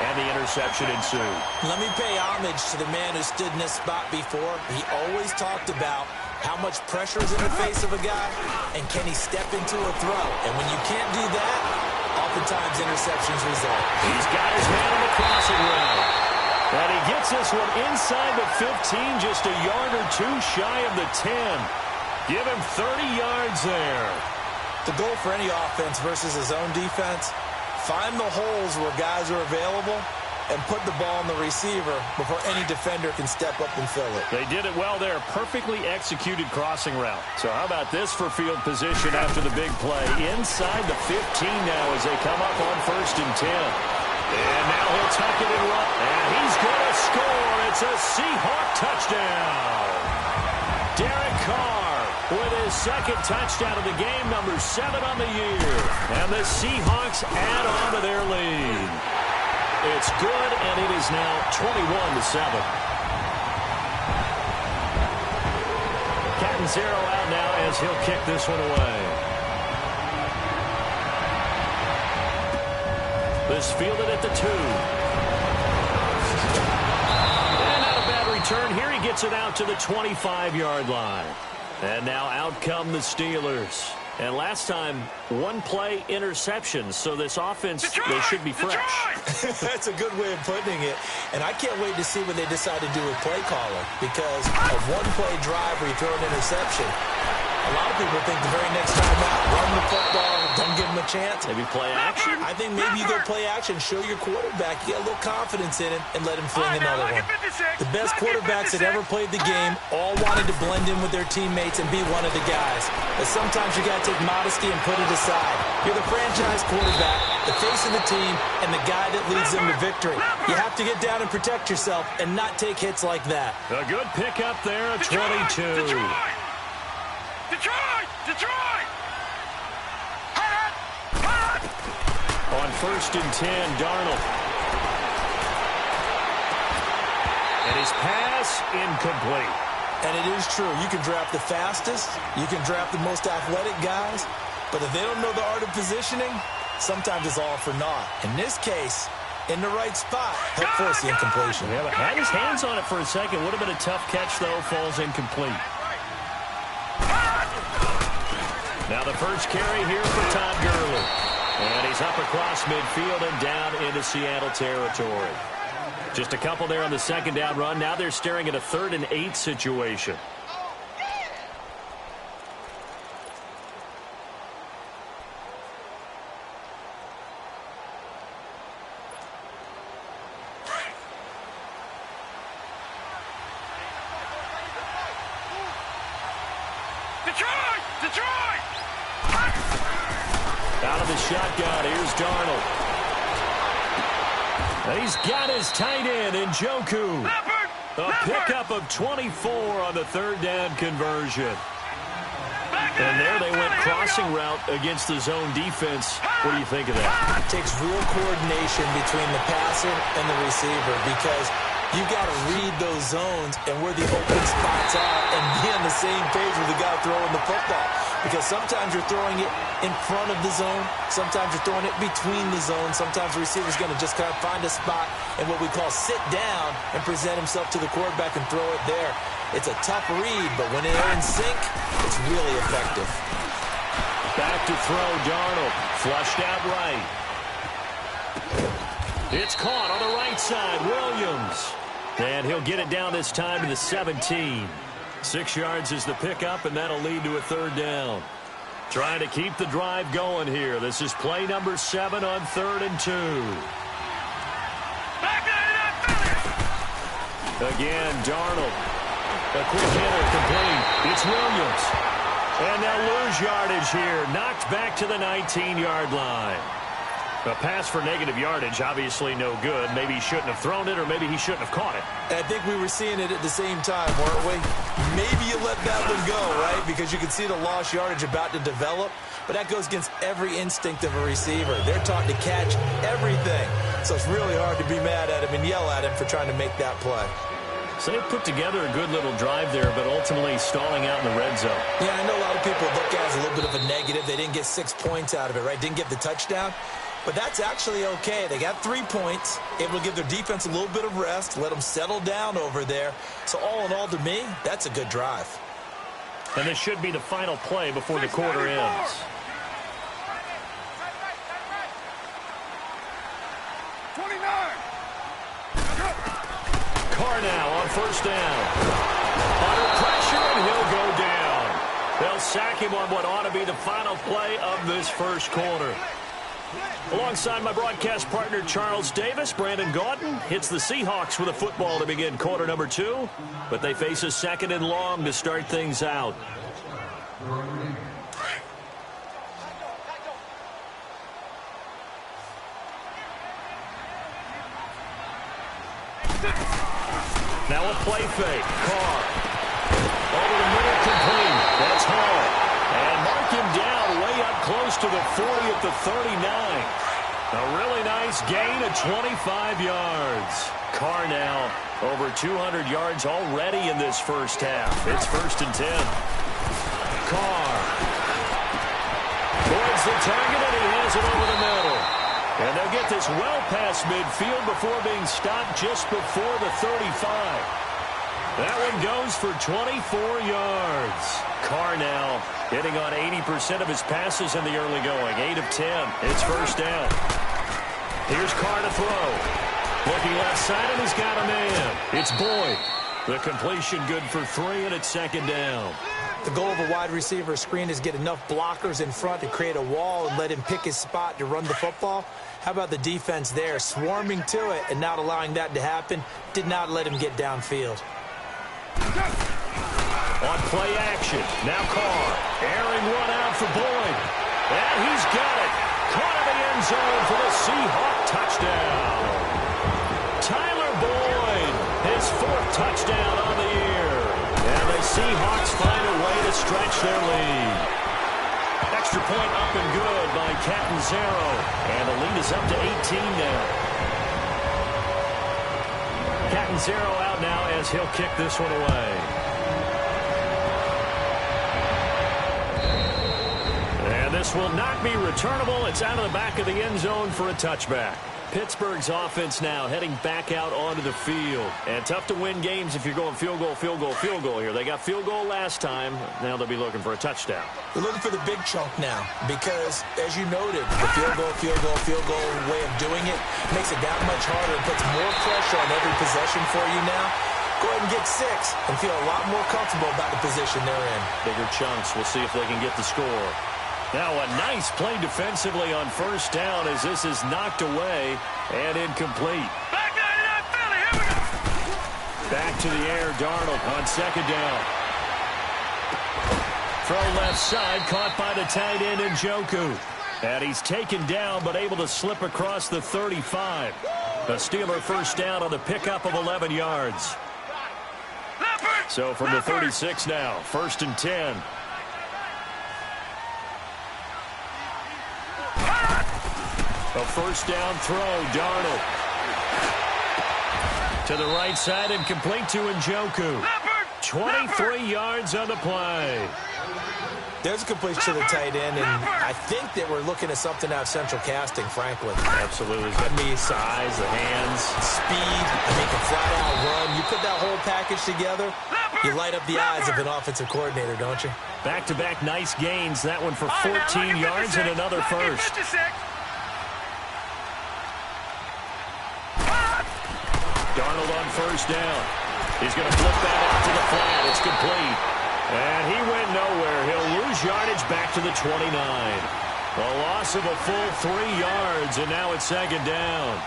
and the interception ensued. Let me pay homage to the man who stood in this spot before. He always talked about how much pressure is in the face of a guy, and can he step into a throw? And when you can't do that, oftentimes interceptions result. He's got his man on the crossing route. And he gets this one inside the 15, just a yard or 2 shy of the 10. Give him 30 yards there. The goal for any offense versus his own defense, find the holes where guys are available and put the ball on the receiver before any defender can step up and fill it. They did it well there. Perfectly executed crossing route. So how about this for field position after the big play? Inside the 15 now as they come up on 1st and 10. And now he'll tuck it and run. And he's going to score. It's a Seahawk touchdown. Derek Carr with his 2nd touchdown of the game, number 7 on the year. And the Seahawks add on to their lead. It's good, and it is now 21-7. Catanzaro out now as he'll kick this one away. This fielded at the 2. And not a bad return here. He gets it out to the 25-yard line. And now out come the Steelers. And last time, 1 play interception. So this offense, they should be fresh. That's a good way of putting it. And I can't wait to see what they decide to do with play calling. Because a 1-play drive where you throw an interception, A lot of people think the very next time out, run the football, don't give him a chance. Maybe play action? I think maybe you go play action, show your quarterback, you get a little confidence in him, and let him fling another one. The best quarterbacks that ever played the game all wanted to blend in with their teammates and be one of the guys. But sometimes you got to take modesty and put it aside. You're the franchise quarterback, the face of the team, and the guy that leads them to victory. You have to get down and protect yourself and not take hits like that. A good pickup there at 22. Detroit! On 1st and 10, Darnold. And his pass incomplete. And it is true. You can draft the fastest. You can draft the most athletic guys. But if they don't know the art of positioning, sometimes it's all for naught. In this case, in the right spot, help force the incompletion. Yeah, but had his hands on it for a second. Would have been a tough catch, though. Falls incomplete. Now the first carry here for Todd Gurley. And he's up across midfield and down into Seattle territory. Just a couple there on the second down run. Now they're staring at a 3rd and 8 situation. Detroit! Out of the shotgun, here's Darnold. He's got his tight end in Njoku. A pickup of 24 on the 3rd down conversion. And there they went crossing route against the zone defense. What do you think of that? It takes real coordination between the passer and the receiver because you've got to read those zones and where the open spots are and be on the same page with the guy throwing the football. Because sometimes you're throwing it in front of the zone. Sometimes you're throwing it between the zones. Sometimes the receiver's going to just kind of find a spot and what we call sit down and present himself to the quarterback and throw it there. It's a tough read, but when they're in sync, it's really effective. Back to throw, Darnold. Flushed out right. It's caught on the right side, Williams. And he'll get it down this time to the 17. 6 yards is the pickup, and that'll lead to a 3rd down. Trying to keep the drive going here. This is play number 7 on 3rd and 2. Again, Darnold. A quick hitter complete. It's Williams. And they'll lose yardage here. Knocked back to the 19-yard line. A pass for negative yardage, obviously no good. Maybe he shouldn't have thrown it, or maybe he shouldn't have caught it. I think we were seeing it at the same time, weren't we? Maybe you let that one go, right? Because you can see the lost yardage about to develop. But that goes against every instinct of a receiver. They're taught to catch everything. So it's really hard to be mad at him and yell at him for trying to make that play. So they put together a good little drive there, but ultimately stalling out in the red zone. Yeah, I know a lot of people look at it as a little bit of a negative. They didn't get 6 points out of it, right? Didn't get the touchdown. But that's actually okay. They got 3 points, able to give their defense a little bit of rest, let them settle down over there. So all in all, to me, that's a good drive. And this should be the final play before the quarter ends. Carr now on 1st down. Under pressure, and he'll go down. They'll sack him on what ought to be the final play of this first quarter. Alongside my broadcast partner, Charles Davis, Brandon Gaudin hits the Seahawks with a football to begin quarter number 2. But they face a 2nd and long to start things out. Now a play fake. Carr. Over the middle, complete. That's Hall. And mark him down way up close to the 40 at the 39. A really nice gain of 25 yards. Carr now over 200 yards already in this first half. It's 1st and 10. Carr. Towards the target, and he has it over the middle. And they'll get this well past midfield before being stopped just before the 35. That one goes for 24 yards. Carr now hitting on 80% of his passes in the early going. 8 of 10. It's 1st down. Here's Carr to throw. Looking left side, and he's got a man. It's Boyd. The completion good for 3, and it's 2nd down. The goal of a wide receiver screen is get enough blockers in front to create a wall and let him pick his spot to run the football. How about the defense there, swarming to it and not allowing that to happen? Did not let him get downfield. On play action, now Carr, airing one out for Boyd. And he's got it. Caught in the end zone for the Seahawk touchdown. Tyler Boyd, his 4th touchdown on the year. And the Seahawks find a way to stretch their lead. Extra point up and good by Catanzaro. And the lead is up to 18 now. Catanzaro out now as he'll kick this one away. And this will not be returnable. It's out of the back of the end zone for a touchback. Pittsburgh's offense now heading back out onto the field. And tough to win games if you're going field goal, field goal, field goal here. They got field goal last time. Now they'll be looking for a touchdown. They're looking for the big chunk now because, as you noted, the field goal, field goal, field goal way of doing it makes it that much harder and puts more pressure on every possession for you now. Go ahead and get 6 and feel a lot more comfortable about the position they're in. Bigger chunks. We'll see if they can get the score. Now a nice play defensively on 1st down as this is knocked away and incomplete. Back 99 Philly, here we go. Back to the air, Darnold on 2nd down. Throw left side, caught by the tight end Njoku. And he's taken down but able to slip across the 35. The Steeler 1st down on the pickup of 11 yards. So from the 36 now, 1st and 10. A 1st down throw, Darnold. To the right side and complete to Njoku. 23 yards on the play. There's a completion to the tight end, and I think that we're looking at something out of central casting, frankly. Absolutely. I mean, size, the hands. Speed, I mean, can flat out run. You put that whole package together, you light up the eyes of an offensive coordinator, don't you? Back-to-back nice gains. That one for 14 yards and another 1st. Darnold on 1st down. He's going to flip that out to the flat. It's complete. And he went nowhere. He'll lose yardage back to the 29. A loss of a full 3 yards, and now it's 2nd down.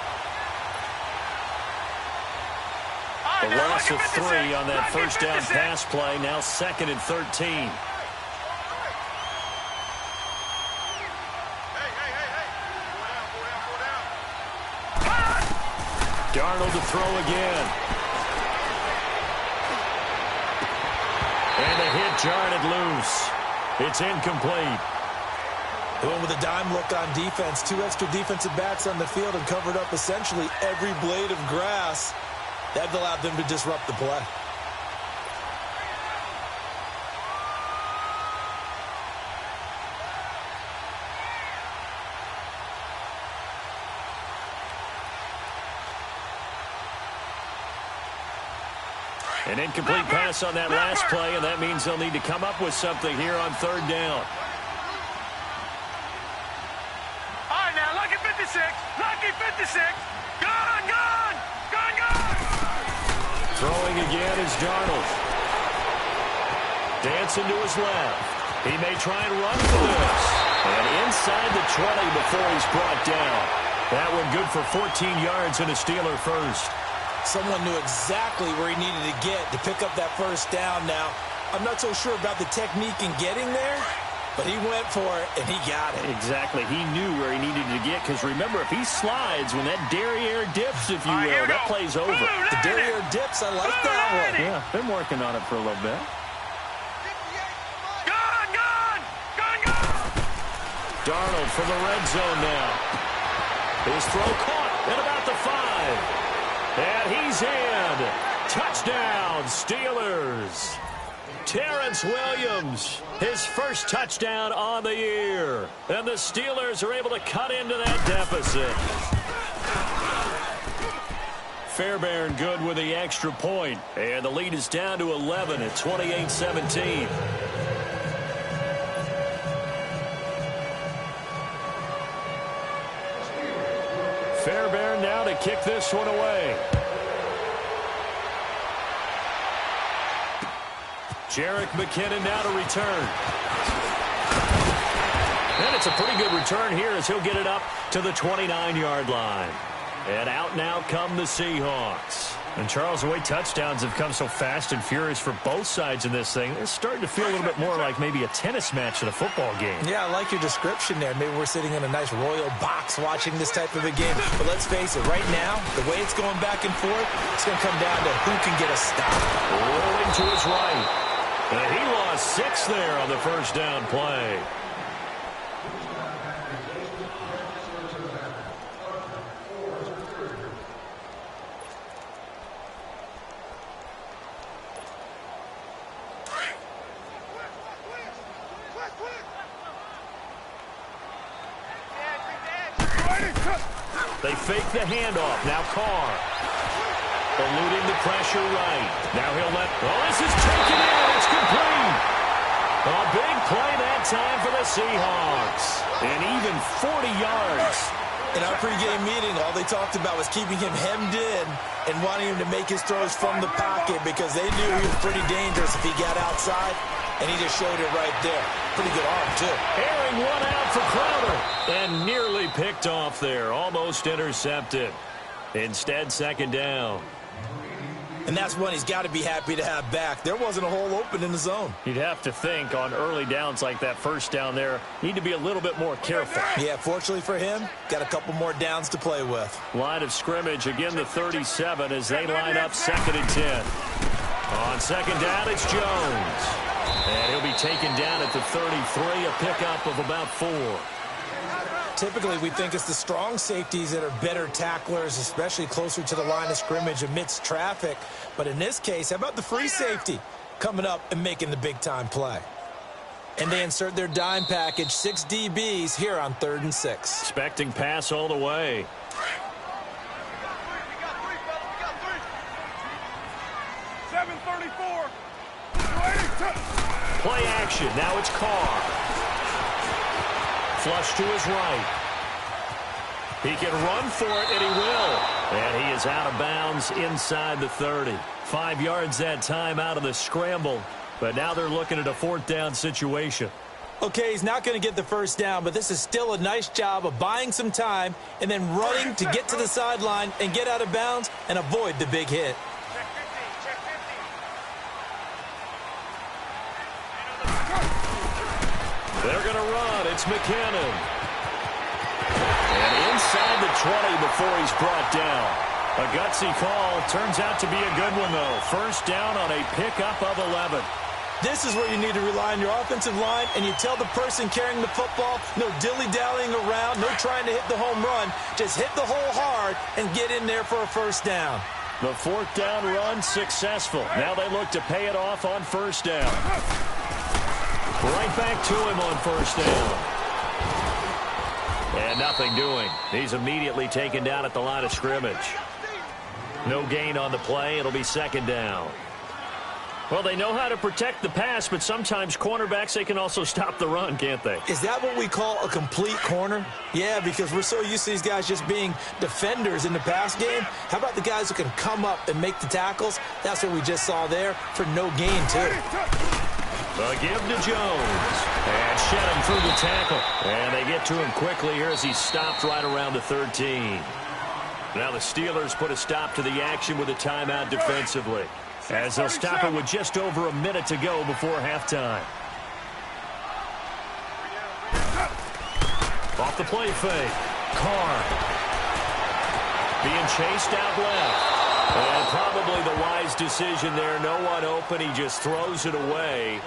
A loss of 3 on that 1st down pass play. Now 2nd and 13. Darnold to throw again. And the hit jarred it loose. It's incomplete. Going with a dime look on defense. 2 extra defensive backs on the field and covered up essentially every blade of grass. That allowed them to disrupt the play. An incomplete pass on that last play, and that means they'll need to come up with something here on 3rd down. All right, now, lucky 56. Lucky 56. Gone, gone. Gone, gone. Throwing again is Darnold. Dancing to his left. He may try and run for this. And inside the 20 before he's brought down. That one good for 14 yards and a Steeler 1st. Someone knew exactly where he needed to get to pick up that 1st down. Now, I'm not so sure about the technique in getting there, but he went for it, and he got it. Exactly. He knew where he needed to get, because remember, if he slides when that derriere dips, if you will, that play's over. The derriere dips, I like that one. Yeah, been working on it for a little bit. Gone, gone. Gone, gone. Darnold from the red zone now. His throw caught at about the 5. And he's in. Touchdown, Steelers. Terrence Williams, his 1st touchdown on the year. And the Steelers are able to cut into that deficit. Fairbairn good with the extra point. And the lead is down to 11 at 28-17. Fairbairn now to kick this one away. Jerick McKinnon now to return. And it's a pretty good return here as he'll get it up to the 29-yard line. And out now come the Seahawks. And, Charles, the way touchdowns have come so fast and furious for both sides in this thing, it's starting to feel a little bit more like maybe a tennis match in a football game. Yeah, I like your description there. Maybe we're sitting in a nice royal box watching this type of a game. But let's face it, right now, the way it's going back and forth, it's going to come down to who can get a stop. Rolling to his right. And he lost 6 there on the first down play. They fake the handoff. Now Carr. Eluding the pressure right. Now he'll let... Oh, this is taken in. It's complete. A big play that time for the Seahawks. And even 40 yards. In our pregame meeting, all they talked about was keeping him hemmed in and wanting him to make his throws from the pocket because they knew he was pretty dangerous if he got outside, and he just showed it right there. Pretty good arm, too. Airing one out for Crowder. And nearly picked off there. Almost intercepted. Instead, second down. And that's one he's got to be happy to have back. There wasn't a hole open in the zone. You'd have to think on early downs like that first down there, need to be a little bit more careful. Yeah, fortunately for him, got a couple more downs to play with. Line of scrimmage, again the 37 as they line up 2nd and 10. On second down, it's Jones. And he'll be taken down at the 33, a pickup of about 4. Typically, we think it's the strong safeties that are better tacklers, especially closer to the line of scrimmage amidst traffic. But in this case, how about the free safety coming up and making the big-time play? And they insert their dime package, 6 DBs here on 3rd and 6. Expecting pass all the way. Play action. Now it's Carr. Flush to his right. He can run for it, and he will. And he is out of bounds inside the 30. 5 yards that time out of the scramble. But now they're looking at a 4th down situation. Okay, he's not going to get the first down, but this is still a nice job of buying some time and then running to get to the sideline and get out of bounds and avoid the big hit. They're going to run. It's McKinnon. And inside the 20 before he's brought down. A gutsy call. Turns out to be a good one, though. First down on a pickup of 11. This is where you need to rely on your offensive line, and you tell the person carrying the football, no dilly-dallying around, no trying to hit the home run. Just hit the hole hard and get in there for a first down. The 4th down run successful. Now they look to pay it off on first down. Right back to him on first down. And nothing doing. He's immediately taken down at the line of scrimmage. No gain on the play. It'll be 2nd down. Well, they know how to protect the pass, but sometimes cornerbacks, they can also stop the run, can't they? Is that what we call a complete corner? Yeah, because we're so used to these guys just being defenders in the pass game. How about the guys who can come up and make the tackles? That's what we just saw there for no gain, too. The give to Jones. And shedding through the tackle. And they get to him quickly here as he's stopped right around the 13. Now the Steelers put a stop to the action with a timeout defensively, as they'll stop it with just over a minute to go before halftime. Off the play fake. Carr. Being chased out left. And probably the wise decision there. No one open. He just throws it away.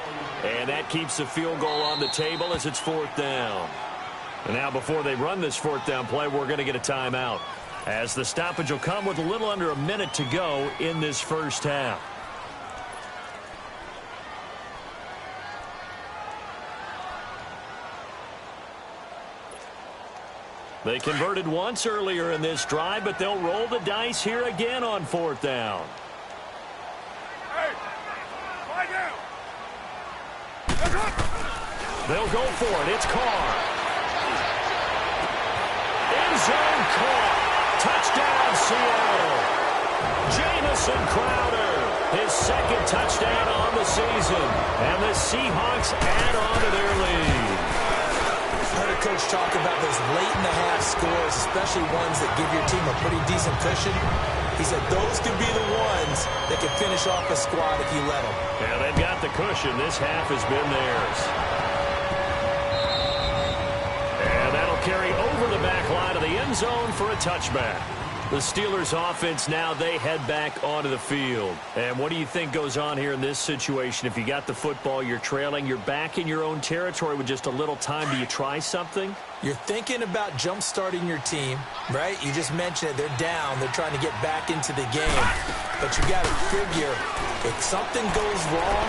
And that keeps the field goal on the table as it's 4th down. And now before they run this 4th down play, we're going to get a timeout, as the stoppage will come with a little under a minute to go in this first half. They converted once earlier in this drive, but they'll roll the dice here again on 4th down. Hey, lie down. They'll go for it. It's Carr. End zone caught. Touchdown, Seattle. Jamison Crowder, his 2nd touchdown on the season. the Seahawks add on to their lead. I heard a coach talk about those late-in-the-half scores, especially ones that give your team a pretty decent cushion. He said those could be the ones that could finish off a squad if you let them. Yeah, they've got the cushion. This half has been theirs. And that'll carry over the back line of the end zone for a touchback. The Steelers offense now, they head back onto the field. And what do you think goes on here in this situation? If you got the football, you're trailing, you're back in your own territory with just a little time. Do you try something? You're thinking about jump-starting your team, right? You just mentioned it. They're down. They're trying to get back into the game. But you got to figure, if something goes wrong,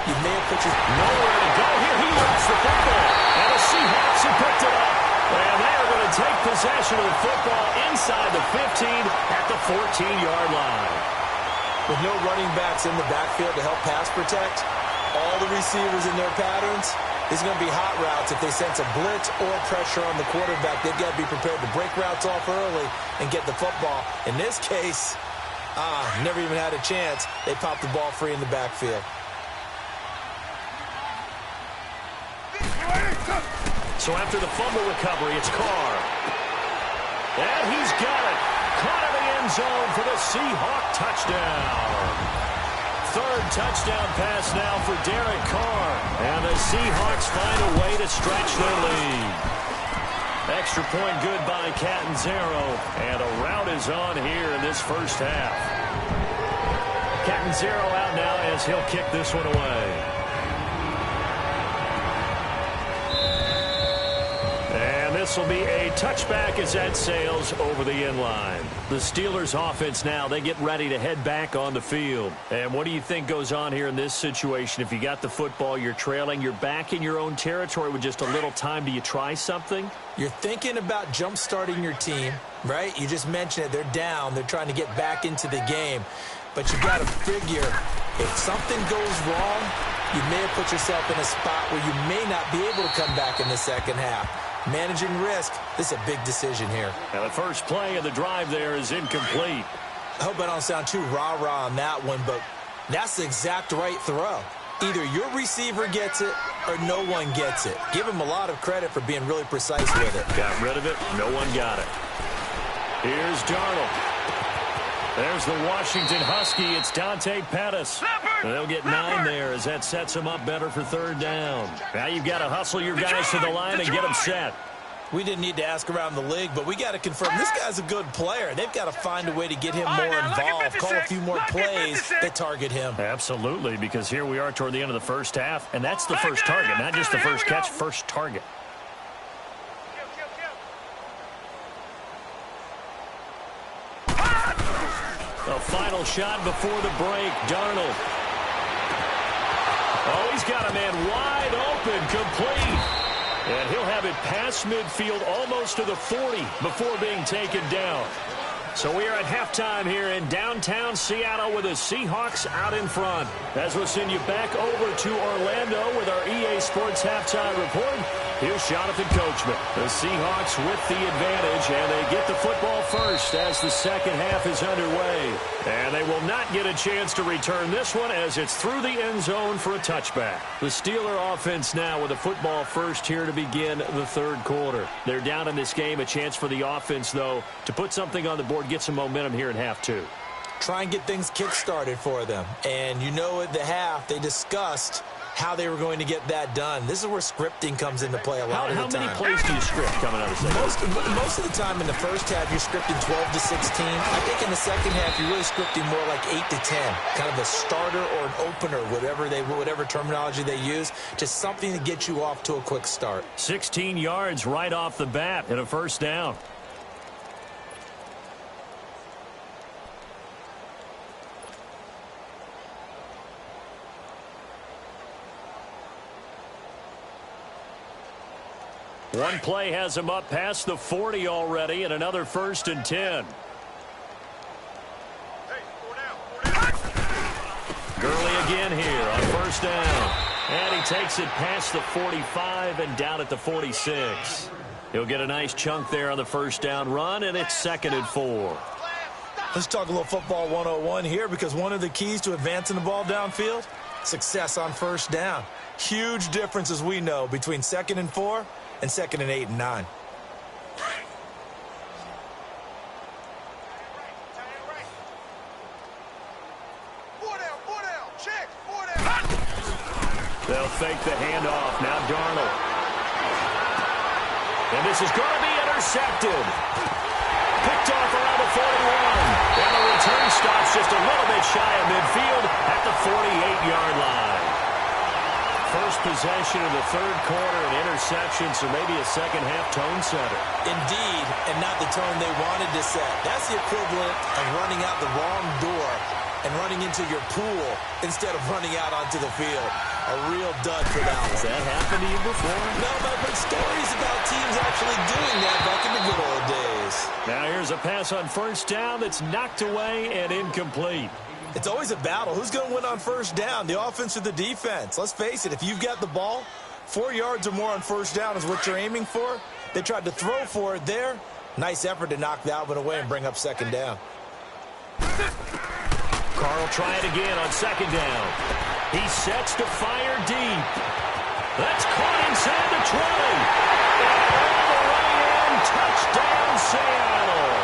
you may have put your... Nowhere to go here. He lost the football. And the Seahawks have picked it up. And they are going to take possession of the football inside the 15 at the 14-yard line. With no running backs in the backfield to help pass protect, all the receivers in their patterns, it's going to be hot routes. If they sense a blitz or pressure on the quarterback, they've got to be prepared to break routes off early and get the football. In this case, never even had a chance. They popped the ball free in the backfield. So after the fumble recovery, it's Carr. And he's got it. Caught in the end zone for the Seahawk touchdown. Third touchdown pass now for Derek Carr. And the Seahawks find a way to stretch their lead. Extra point good by Catanzaro. And a rout is on here in this first half. Catanzaro out now as he'll kick this one away. This will be a touchback as that sails over the end line. The Steelers offense now, they get ready to head back on the field. And what do you think goes on here in this situation? If you got the football, you're trailing, you're back in your own territory with just a little time. Do you try something? You're thinking about jump-starting your team, right? You just mentioned it. They're down. They're trying to get back into the game. But you got to figure, if something goes wrong, you may have put yourself in a spot where you may not be able to come back in the second half. Managing risk, this is a big decision here. Now the first play of the drive there is incomplete. I hope I don't sound too rah-rah on that one, but that's the exact right throw. Either your receiver gets it or no one gets it. Give him a lot of credit for being really precise with it. Got rid of it. No one got it. Here's Darnold. There's the Washington Husky. It's Dante Pettis. They'll get 9 there as that sets them up better for third down. Now you've got to hustle your guys to the line and get them set. We didn't need to ask around the league, but we got to confirm this guy's a good player. They've got to find a way to get him more involved, call a few more plays that target him. Absolutely, because here we are toward the end of the first half, and that's the first target, not just the first catch, first target. A final shot before the break. Darnold. Oh, he's got a man wide open, complete. And he'll have it past midfield almost to the 40 before being taken down. So we are at halftime here in downtown Seattle with the Seahawks out in front. As we'll send you back over to Orlando with our EA Sports halftime report. Here's Jonathan Coachman. The Seahawks with the advantage, and they get the football first as the second half is underway. And they will not get a chance to return this one as it's through the end zone for a touchback. The Steeler offense now with the football first here to begin the third quarter. They're down in this game. A chance for the offense, though, to put something on the board, get some momentum here in half two. Try and get things kick-started for them. And you know at the half, they discussed how they were going to get that done. This is where scripting comes into play a lot of the time. How many plays do you script coming out of the second? Most of the time in the first half, you're scripting 12 to 16. I think in the second half, you're really scripting more like 8 to 10. Kind of a starter or an opener, whatever terminology they use, just something to get you off to a quick start. 16 yards right off the bat and a first down. One play has him up past the 40 already, and another 1st and 10. Gurley again here on first down. And he takes it past the 45 and down at the 46. He'll get a nice chunk there on the first down run, and it's 2nd and 4. Let's talk a little football 101 here, because one of the keys to advancing the ball downfield, success on first down. Huge difference, as we know, between 2nd and 4 and 2nd and 8 and 9. They'll fake the handoff. Now Darnold. And this is going to be intercepted. Picked off around the 41. And the return stops just a little bit shy of midfield at the 48-yard line. First possession of the third quarter, an interception, so maybe a second-half tone setter. Indeed, and not the tone they wanted to set. That's the equivalent of running out the wrong door and running into your pool instead of running out onto the field. A real dud for that one. Has that happened to you before? No, but I've heard stories about teams actually doing that back in the good old days. Now here's a pass on first down that's knocked away and incomplete. It's always a battle. Who's going to win on first down, the offense or the defense? Let's face it, if you've got the ball, 4 yards or more on first down is what you're aiming for. They tried to throw for it there. Nice effort to knock that one away and bring up second down. Carl try it again on second down. He sets to fire deep. That's caught inside the 20. And all the way in, touchdown Seattle.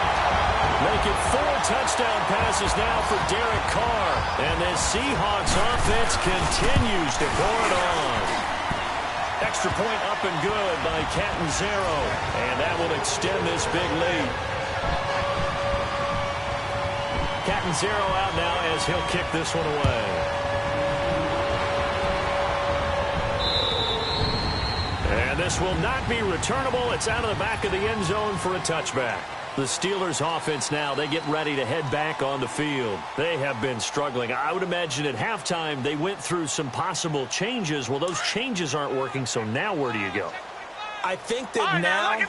Make it 4 touchdown passes now for Derek Carr. And this Seahawks offense continues to pour it on. Extra point up and good by Catanzaro. And that will extend this big lead. Catanzaro out now as he'll kick this one away. And this will not be returnable. It's out of the back of the end zone for a touchback. The Steelers offense now, they get ready to head back on the field. They have been struggling. I would imagine at halftime they went through some possible changes. Well, those changes aren't working, so now where do you go? I think that now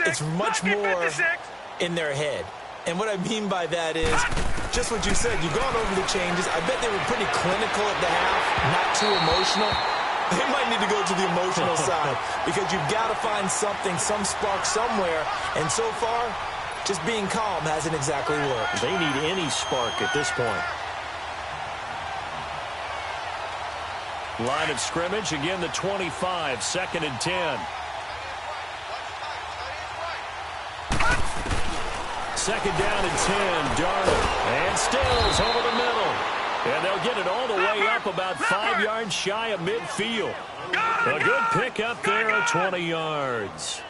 it's much more in their head. And what I mean by that is just what you said. You've gone over the changes. I bet they were pretty clinical at the half, not too emotional. They might need to go to the emotional side because you've got to find something, some spark somewhere. And so far, just being calm hasn't exactly worked. They need any spark at this point. Line of scrimmage, again the 25, 2nd and 10. Second down and 10, Darnold. And Stills over the middle. And they'll get it all the way up about 5 yards shy of midfield. A good pick up there at 20 yards.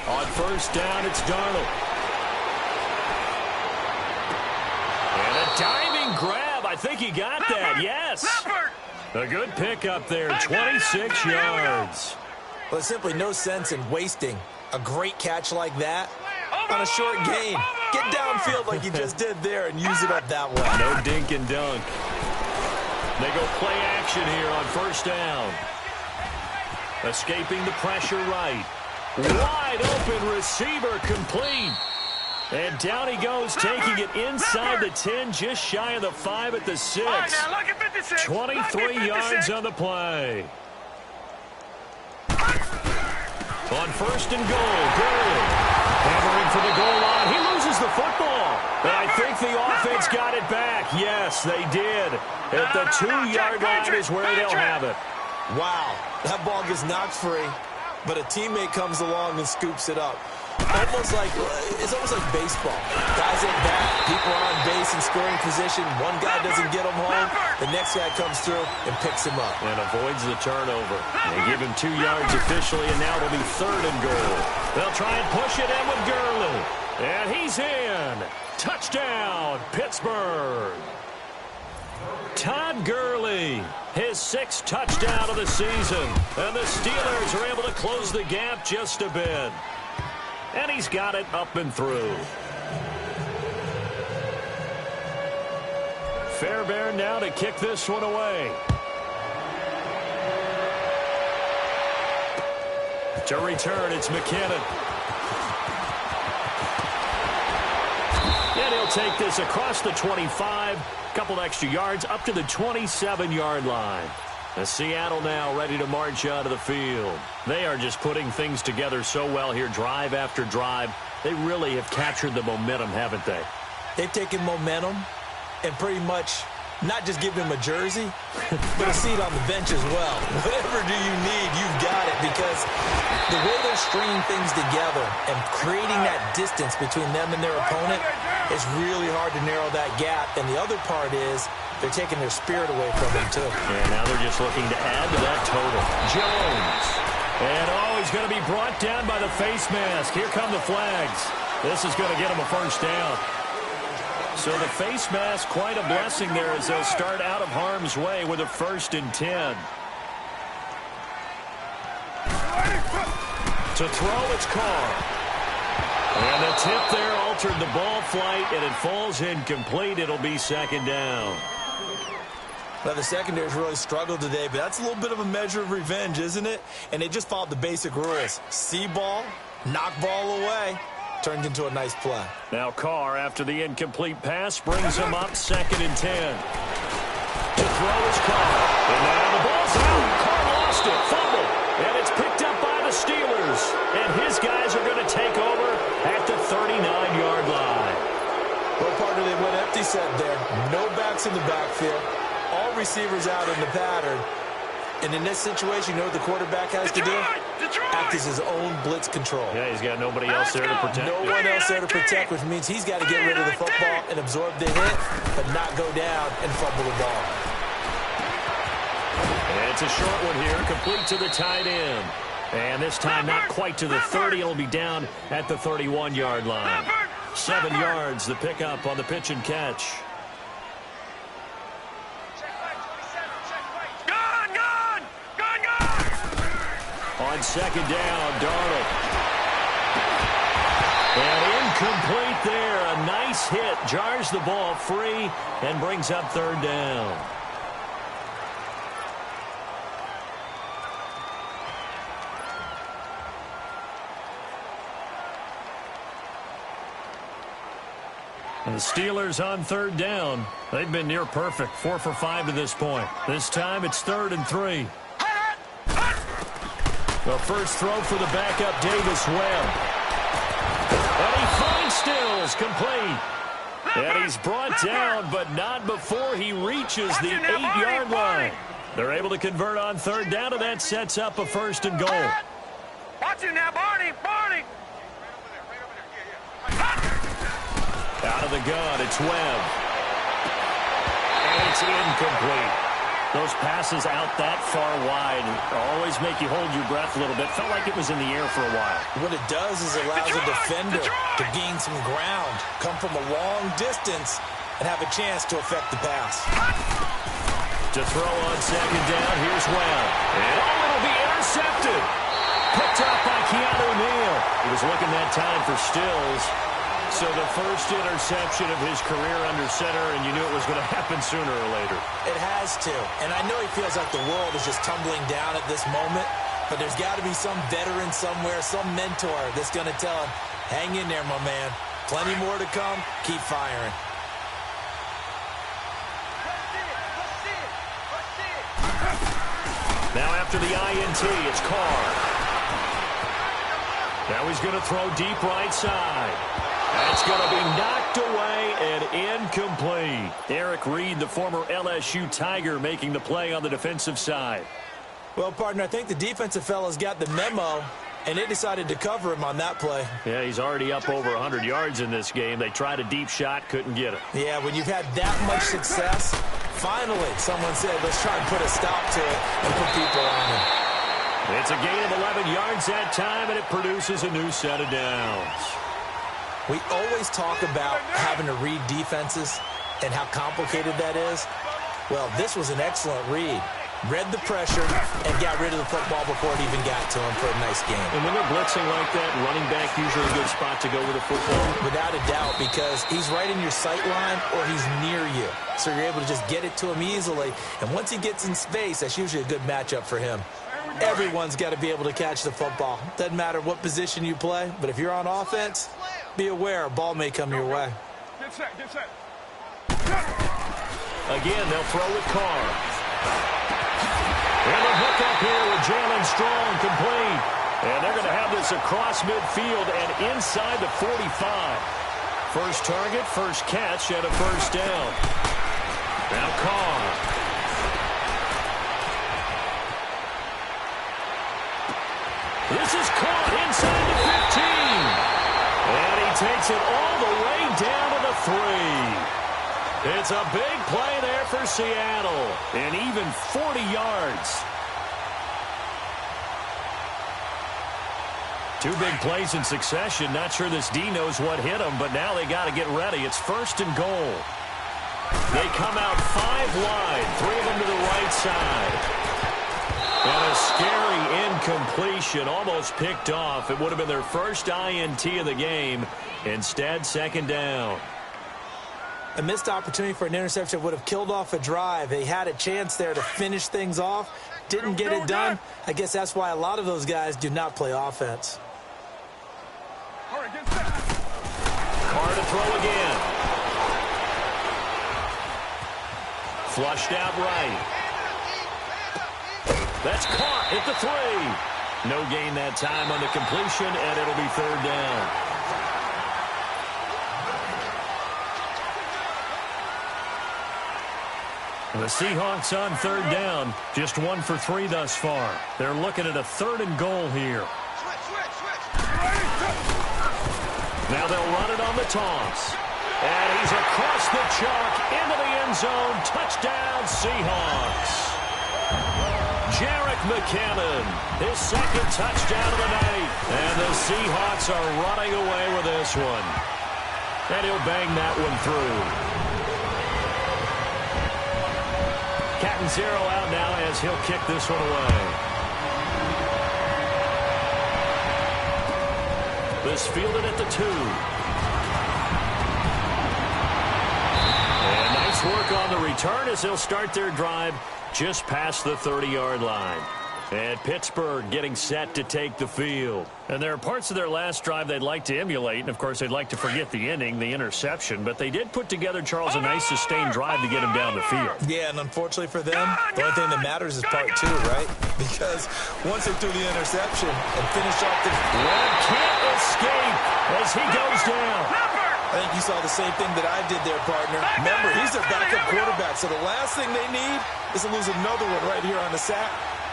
On first down, it's Darnold. And a diving grab. I think he got that. Yes. A good pick up there, 26 yards. Well, there's simply no sense in wasting a great catch like that on a short gain. Get downfield like you just did there and use it up that way. No dink and dunk. They go play action here on first down. Escaping the pressure right. Wide open receiver complete. And down he goes, taking it inside the 10, just shy of the 5 at the 6. 23 yards on the play. On first and goal, Gurley hammering for the goal line. He loses the football. And I think the offense got it back. Yes, they did. At the 2-yard line is where they'll have it. Wow, that ball gets knocked free, but a teammate comes along and scoops it up. It's almost like baseball. Guys at bat, people are on base in scoring position. One guy doesn't get him home. The next guy comes through and picks him up. And avoids the turnover. They give him 2 yards officially, and now it'll be 3rd and goal. They'll try and push it in with Gurley. And he's in. Touchdown, Pittsburgh. Todd Gurley, his 6th touchdown of the season. And the Steelers are able to close the gap just a bit. And he's got it up and through. Fairbairn now to kick this one away. To return, it's McKinnon. And he'll take this across the 25. Couple extra yards up to the 27-yard line. Seattle now ready to march out of the field. They are just putting things together so well here, drive after drive. They really have captured the momentum, haven't they? They've taken momentum and pretty much not just give him a jersey, but a seat on the bench as well. Whatever do you need, you've got it, because the way they're stringing things together and creating that distance between them and their opponent, it's really hard to narrow that gap. And the other part is they're taking their spirit away from them, too. And now they're just looking to add to that total. Jones. And, he's going to be brought down by the face mask. Here come the flags. This is going to get him a first down. So the face mask, quite a blessing there as they'll start out of harm's way with a 1st and 10. To throw, it's Carr. And the tip there altered the ball flight, and it falls incomplete. It'll be 2nd down. Well, the secondary's really struggled today, but that's a little bit of a measure of revenge, isn't it? And they just followed the basic rules. See ball, knock ball away. Turned into a nice play. Now Carr, after the incomplete pass, brings him up 2nd and 10. To throw is Carr. And now the ball's out. Carr lost it. Fumble. And it's picked up by the Steelers. And his guys are going to take over at the 39-yard line. Well, partner, they went empty set there. No backs in the backfield. All receivers out in the pattern. And in this situation, you know what the quarterback has to do? Act as his own blitz control. Yeah, he's got nobody else there to protect. No one else there to protect, which means he's got to get rid of the football and absorb the hit, but not go down and fumble the ball. And it's a short one here, complete to the tight end. And this time not quite to the 30. It'll be down at the 31-yard line. 7 yards, the pickup on the pitch and catch. On 2nd down, Darnold. And incomplete there. A nice hit. Jars the ball free and brings up 3rd down. And the Steelers on 3rd down. They've been near perfect. 4 for 5 to this point. This time it's 3rd and 3. The first throw for the backup, Davis Webb. And he finds Stills, complete. And he's brought down, but not before he reaches the 8-yard line. They're able to convert on 3rd down, and that sets up a 1st and goal. Watch him now, Barney. Out of the gun, it's Webb. And it's incomplete. Those passes out that far wide always make you hold your breath a little bit. Felt like it was in the air for a while. What it does is it allows a defender to gain some ground, come from a long distance, and have a chance to affect the pass. To throw on 2nd down, here's Webb. And it'll be intercepted. Picked up by Keanu Neal. He was looking that time for Stills. So the first interception of his career under center, and you knew it was going to happen sooner or later. It has to. And I know he feels like the world is just tumbling down at this moment, but there's got to be some veteran somewhere, some mentor that's going to tell him, hang in there, my man. Plenty more to come. Keep firing. Now after the INT, it's Carr. Now he's going to throw deep right side. That's going to be knocked away and incomplete. Eric Reed, the former LSU Tiger, making the play on the defensive side. Well, partner, I think the defensive fellas got the memo, and they decided to cover him on that play. Yeah, he's already up over 100 yards in this game. They tried a deep shot, couldn't get it. Yeah, when you've had that much success, finally someone said, let's try and put a stop to it and put people on him. It's a gain of 11 yards that time, and it produces a new set of downs. We always talk about having to read defenses and how complicated that is. Well, this was an excellent read. Read the pressure and got rid of the football before it even got to him for a nice game. And when they're blitzing like that, running back usually a good spot to go with the football. Without a doubt, because he's right in your sight line or he's near you. So you're able to just get it to him easily. And once he gets in space, that's usually a good matchup for him. Everyone's got to be able to catch the football. Doesn't matter what position you play, but if you're on offense, be aware a ball may come your way. Get set. Again, they'll throw with Carr. And the hook up here with Jalen Strong complete. And they're going to have this across midfield and inside the 45. First target, first catch, and a first down. Now Carr. This is caught inside the 15. And he takes it all the way down to the 3. It's a big play there for Seattle. And even 40 yards. Two big plays in succession. Not sure this D knows what hit them, but now they got to get ready. It's first and goal. They come out 5 wide, 3 of them to the right side. And a scary incompletion, almost picked off. It would have been their first INT of the game. Instead, second down. A missed opportunity for an interception would have killed off a drive. They had a chance there to finish things off. Didn't get it done. I guess that's why a lot of those guys do not play offense. Carr to throw again. Flushed out right. That's caught at the 3. No gain that time on the completion, and it'll be third down. The Seahawks on third down. Just 1 for 3 thus far. They're looking at a third and goal here. Now they'll run it on the toss. And he's across the chalk into the end zone. Touchdown, Seahawks. Jerick McKinnon, his second touchdown of the night. And the Seahawks are running away with this one. And he'll bang that one through. Catanzaro out now as he'll kick this one away. This fielded at the 2. And nice work on the return as they'll start their drive just past the 30-yard line. And Pittsburgh getting set to take the field. And there are parts of their last drive they'd like to emulate. And, of course, they'd like to forget the ending, the interception. But they did put together, Charles, a nice sustained drive to get him down the field. Yeah, and unfortunately for them, the only thing that matters is part 2, right? Because once they threw the interception and finished off the... Webb can't escape as he goes down. I think you saw the same thing that I did there, partner. Remember, he's their backup quarterback, so the last thing they need is to lose another one right here on the sack.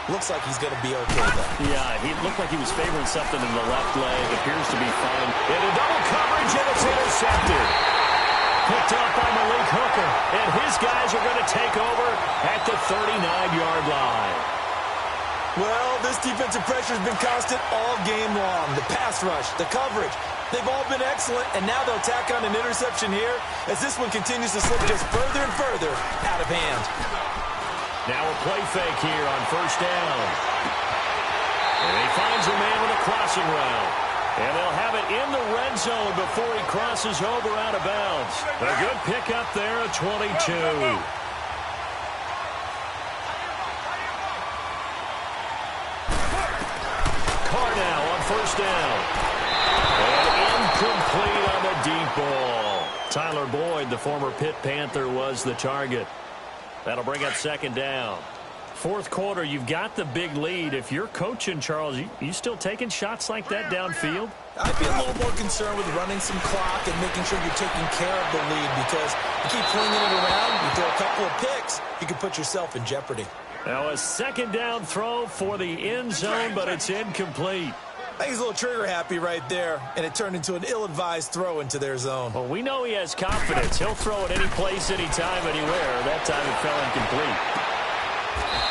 Looks like he's going to be okay, though. Yeah, he looked like he was favoring something in the left leg. Appears to be fine. Into double coverage, and it's intercepted. Picked off by Malik Hooker, and his guys are going to take over at the 39-yard line. Well, this defensive pressure has been constant all game long. The pass rush, the coverage, they've all been excellent, and now they'll tack on an interception here as this one continues to slip just further and further out of hand. Now a play fake here on first down. And he finds a man with a crossing route. And they'll have it in the red zone before he crosses over out of bounds. A good pickup there at 22. Carr now on first down. And incomplete on the deep ball. Tyler Boyd, the former Pitt Panther, was the target. That'll bring up second down. Fourth quarter, you've got the big lead. If you're coaching, Charles, you still taking shots like that downfield? I'd be a little more concerned with running some clock and making sure you're taking care of the lead, because you keep flinging it around, you throw a couple of picks, you can put yourself in jeopardy. Now a second down throw for the end zone, but it's incomplete. I think he's a little trigger happy right there, and it turned into an ill-advised throw into their zone. Well, we know he has confidence. He'll throw it any place, anytime, anywhere. That time it fell incomplete.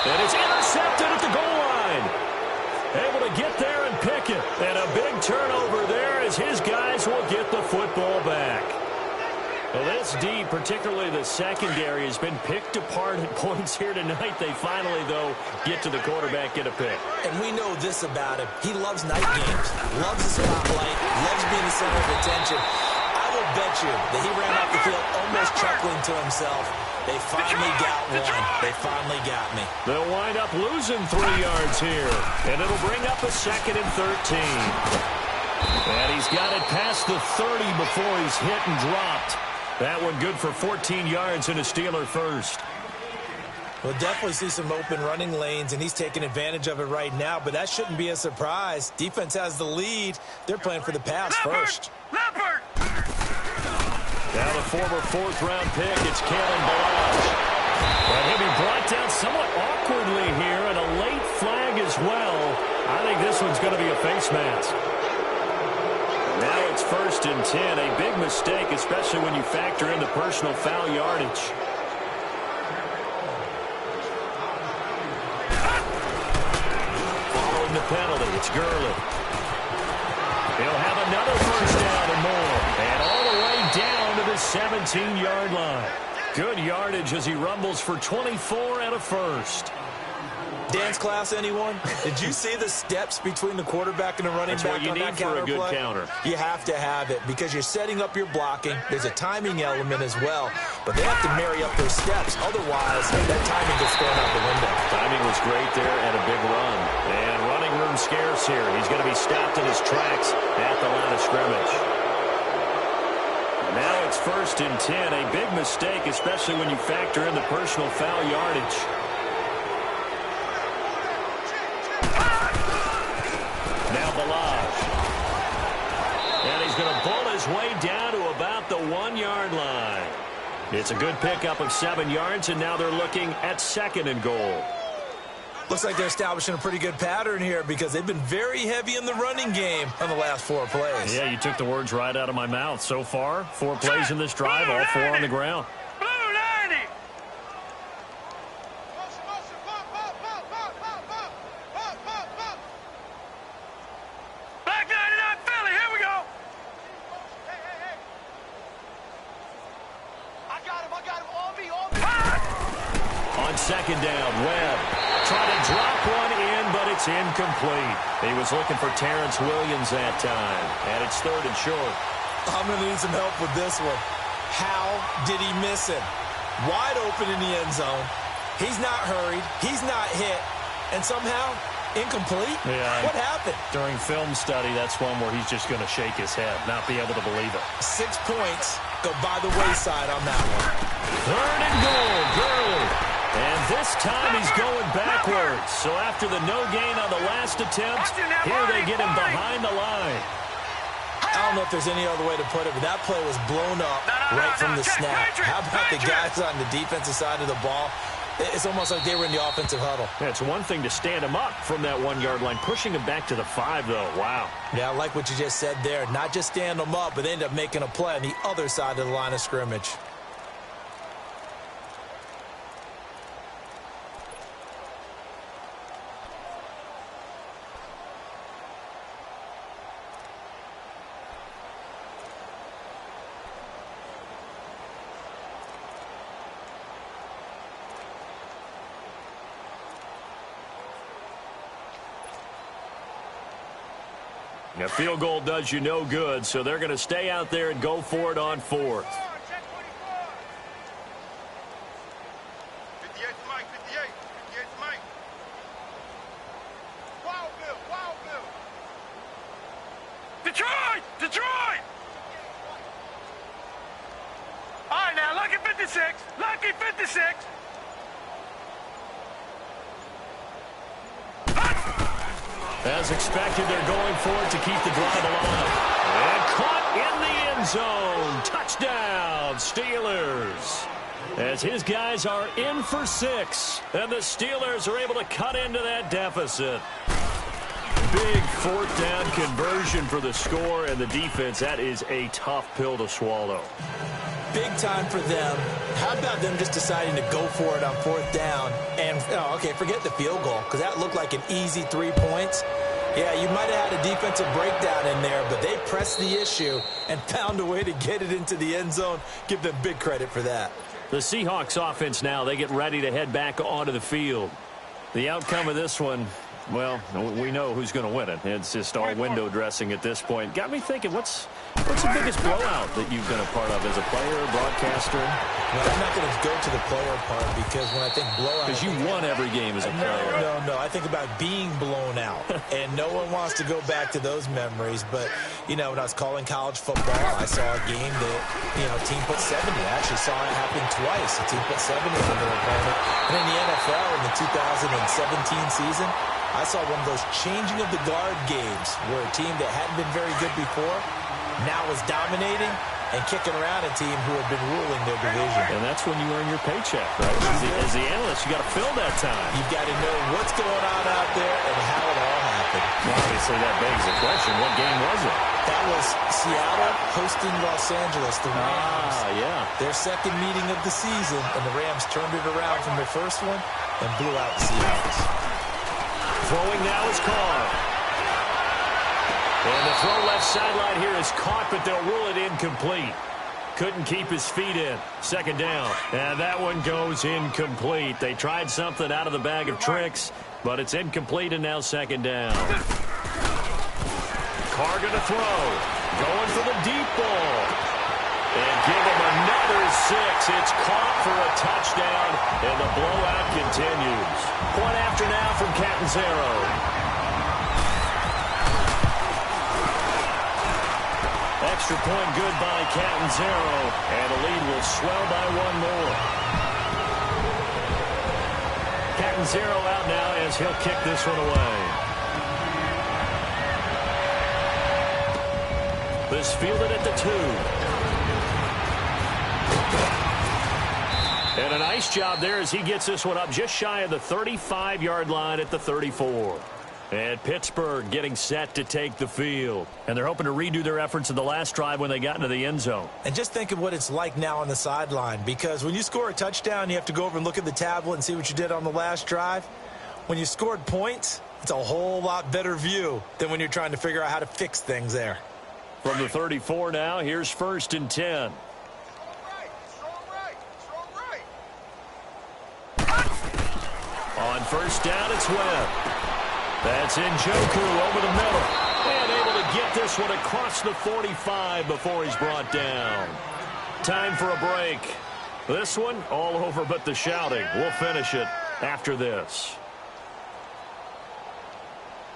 And it's intercepted at the goal line. Able to get there and pick it. And a big turnover there as his guys will get the football back. Well, this D, particularly the secondary, has been picked apart at points here tonight. They finally, though, get to the quarterback, get a pick. And we know this about him. He loves night games, loves the spotlight, loves being the center of attention. I will bet you that he ran off the field almost chuckling to himself. They finally got one. They finally got me. They'll wind up losing 3 yards here. And it'll bring up a second and 13. And he's got it past the 30 before he's hit and dropped. That one good for 14 yards and a Steeler first. We'll definitely see some open running lanes, and he's taking advantage of it right now, but that shouldn't be a surprise. Defense has the lead. They're playing for the pass first. Leopard! Now the former fourth-round pick, it's Kalen Balazs. But he'll be brought down somewhat awkwardly here, and a late flag as well. I think this one's going to be a face mask. Now it's 1st and 10, a big mistake, especially when you factor in the personal foul yardage. The penalty, it's Gurley. He'll have another first down and more. And all the way down to the 17-yard line. Good yardage as he rumbles for 24 and a first. Dance class, anyone? Did you see the steps between the quarterback and the running back on that counter play? That's what you need for a good counter. You have to have it because you're setting up your blocking. There's a timing element as well, but they have to marry up their steps. Otherwise, that timing gets thrown out the window. Timing was great there and a big run. And running room scarce here. He's going to be stopped in his tracks at the line of scrimmage. Now it's 1st and 10, a big mistake, especially when you factor in the personal foul yardage. Now Balazs. And he's going to pull his way down to about the 1-yard line. It's a good pickup of 7 yards, and now they're looking at 2nd and goal. Looks like they're establishing a pretty good pattern here because they've been very heavy in the running game on the last 4 plays. Yeah, you took the words right out of my mouth. So far, 4 plays in this drive, all 4 on the ground. On 2nd down, Webb trying to drop one in, but it's incomplete. He was looking for Terrence Williams that time, and it's 3rd and short. I'm going to need some help with this one. How did he miss him? Wide open in the end zone. He's not hurried. He's not hit. And somehow, incomplete? Yeah. What happened? During film study, that's one where he's just going to shake his head, not be able to believe it. 6 points go by the wayside on that one. 3rd and goal, Gurley. And this time he's going backwards. So after the no gain on the last attempt, here they get him behind the line. I don't know if there's any other way to put it, but that play was blown up right from the snap. How about the guys on the defensive side of the ball? It's almost like they were in the offensive huddle. Yeah, it's one thing to stand him up from that 1-yard line. Pushing him back to the 5, though. Wow. Yeah, I like what you just said there. Not just stand them up, but they end up making a play on the other side of the line of scrimmage. A field goal does you no good, so they're going to stay out there and go for it on 4th. Detroit! Detroit! All right, now, lucky 56. Lucky 56. As expected, they're going for it to keep the drive alive. And caught in the end zone. Touchdown, Steelers. As his guys are in for 6. And the Steelers are able to cut into that deficit. Big 4th down conversion for the score, and the defense, that is a tough pill to swallow. Big time for them. How about them just deciding to go for it on 4th down? And, okay, forget the field goal, because that looked like an easy 3 points. Yeah, you might have had a defensive breakdown in there, but they pressed the issue and found a way to get it into the end zone. Give them big credit for that. The Seahawks offense now, they get ready to head back onto the field. The outcome of this one, Well, we know who's going to win it. It's just all window dressing at this point. Got me thinking, what's the biggest blowout that you've been a part of as a player, broadcaster? Well, I'm not going to go to the player part because when I think blowout... Because you won every game as a player. No. I think about being blown out. And no one wants to go back to those memories. But, you know, when I was calling college football, I saw a game that, you know, a team put 70. I actually saw it happen twice. A team put 70 on their opponent. And in the NFL in the 2017 season, I saw one of those changing of the guard games where a team that hadn't been very good before now was dominating and kicking around a team who had been ruling their division. And that's when you earn your paycheck, right? As the analyst, you got to fill that time. You've got to know what's going on out there and how it all happened. Well, obviously, that begs the question, what game was it? That was Seattle hosting Los Angeles, the Rams. Yeah. Their second meeting of the season, and the Rams turned it around from their first one and blew out the Seahawks. Throwing now is Carr. And the throw left sideline here is caught, but they'll rule it incomplete. Couldn't keep his feet in. Second down. And that one goes incomplete. They tried something out of the bag of tricks, but it's incomplete, and now second down. Carr going to throw. Going for the deep ball. And give him another 6. It's caught for a touchdown, and the blowout continues. Point after now from Catanzaro. Extra point good by Catanzaro, and the lead will swell by one more. Catanzaro out now as he'll kick this one away. This fielded at the 2. And a nice job there as he gets this one up just shy of the 35-yard line at the 34. And Pittsburgh getting set to take the field. And they're hoping to redo their efforts in the last drive when they got into the end zone. And just think of what it's like now on the sideline, because when you score a touchdown, you have to go over and look at the tablet and see what you did on the last drive. When you scored points, it's a whole lot better view than when you're trying to figure out how to fix things there. From the 34 now, here's 1st and 10. On first down, it's Webb. That's Njoku over the middle. And able to get this one across the 45 before he's brought down. Time for a break. This one, all over but the shouting. We'll finish it after this.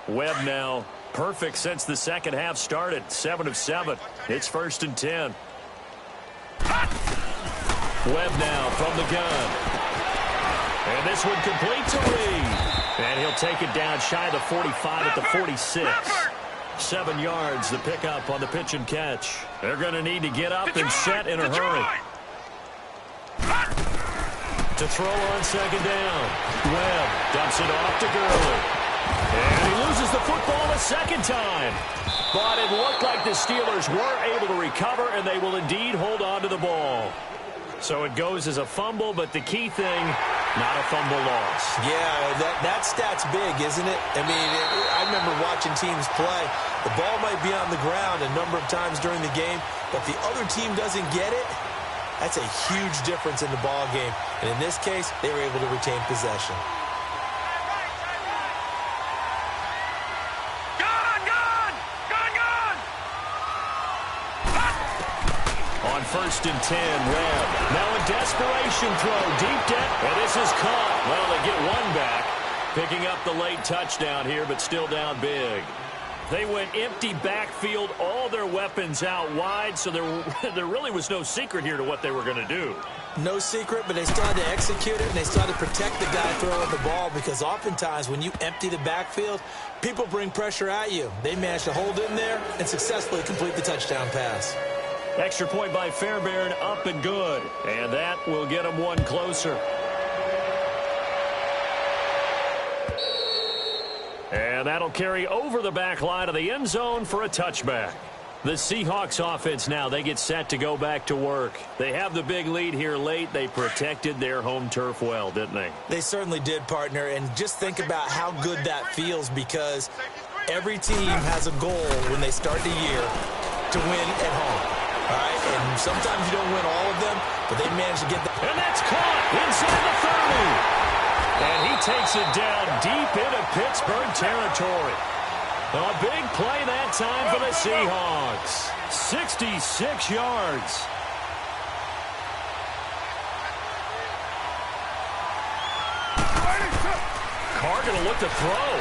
Webb now, perfect since the second half started. 7 of 7. It's 1st and 10. Webb now from the gun. And this one complete to Reed. And he'll take it down shy of the 45 at the 46. 7 yards, the pickup on the pitch and catch. They're going to need to get up and set in a hurry. To throw on second down. Webb dumps it off to Gurley. And he loses the football a second time. But it looked like the Steelers were able to recover, and they will indeed hold on to the ball. So it goes as a fumble, but the key thing, not a fumble loss. Yeah, that stat's big, isn't it? I mean, I remember watching teams play. The ball might be on the ground a number of times during the game, but the other team doesn't get it. That's a huge difference in the ball game. And in this case, they were able to retain possession. First and 10, Webb. Now a desperation throw, deep depth, and this is caught. Well, they get one back, picking up the late touchdown here, but still down big. They went empty backfield, all their weapons out wide, so there really was no secret here to what they were going to do. No secret, but they started to execute it, and they started to protect the guy throwing the ball, because oftentimes when you empty the backfield, people bring pressure at you. They managed to hold in there and successfully complete the touchdown pass. Extra point by Fairbairn, up and good. And that will get them one closer. And that'll carry over the back line of the end zone for a touchback. The Seahawks offense now, they get set to go back to work. They have the big lead here late. They protected their home turf well, didn't they? They certainly did, partner. And just think about how good that feels, because every team has a goal when they start the year to win at home. All right, and sometimes you don't win all of them, but they managed to get that. And that's caught inside the 30. And he takes it down deep into Pittsburgh territory. A big play that time for the Seahawks. 66 yards. Carr going to look to throw.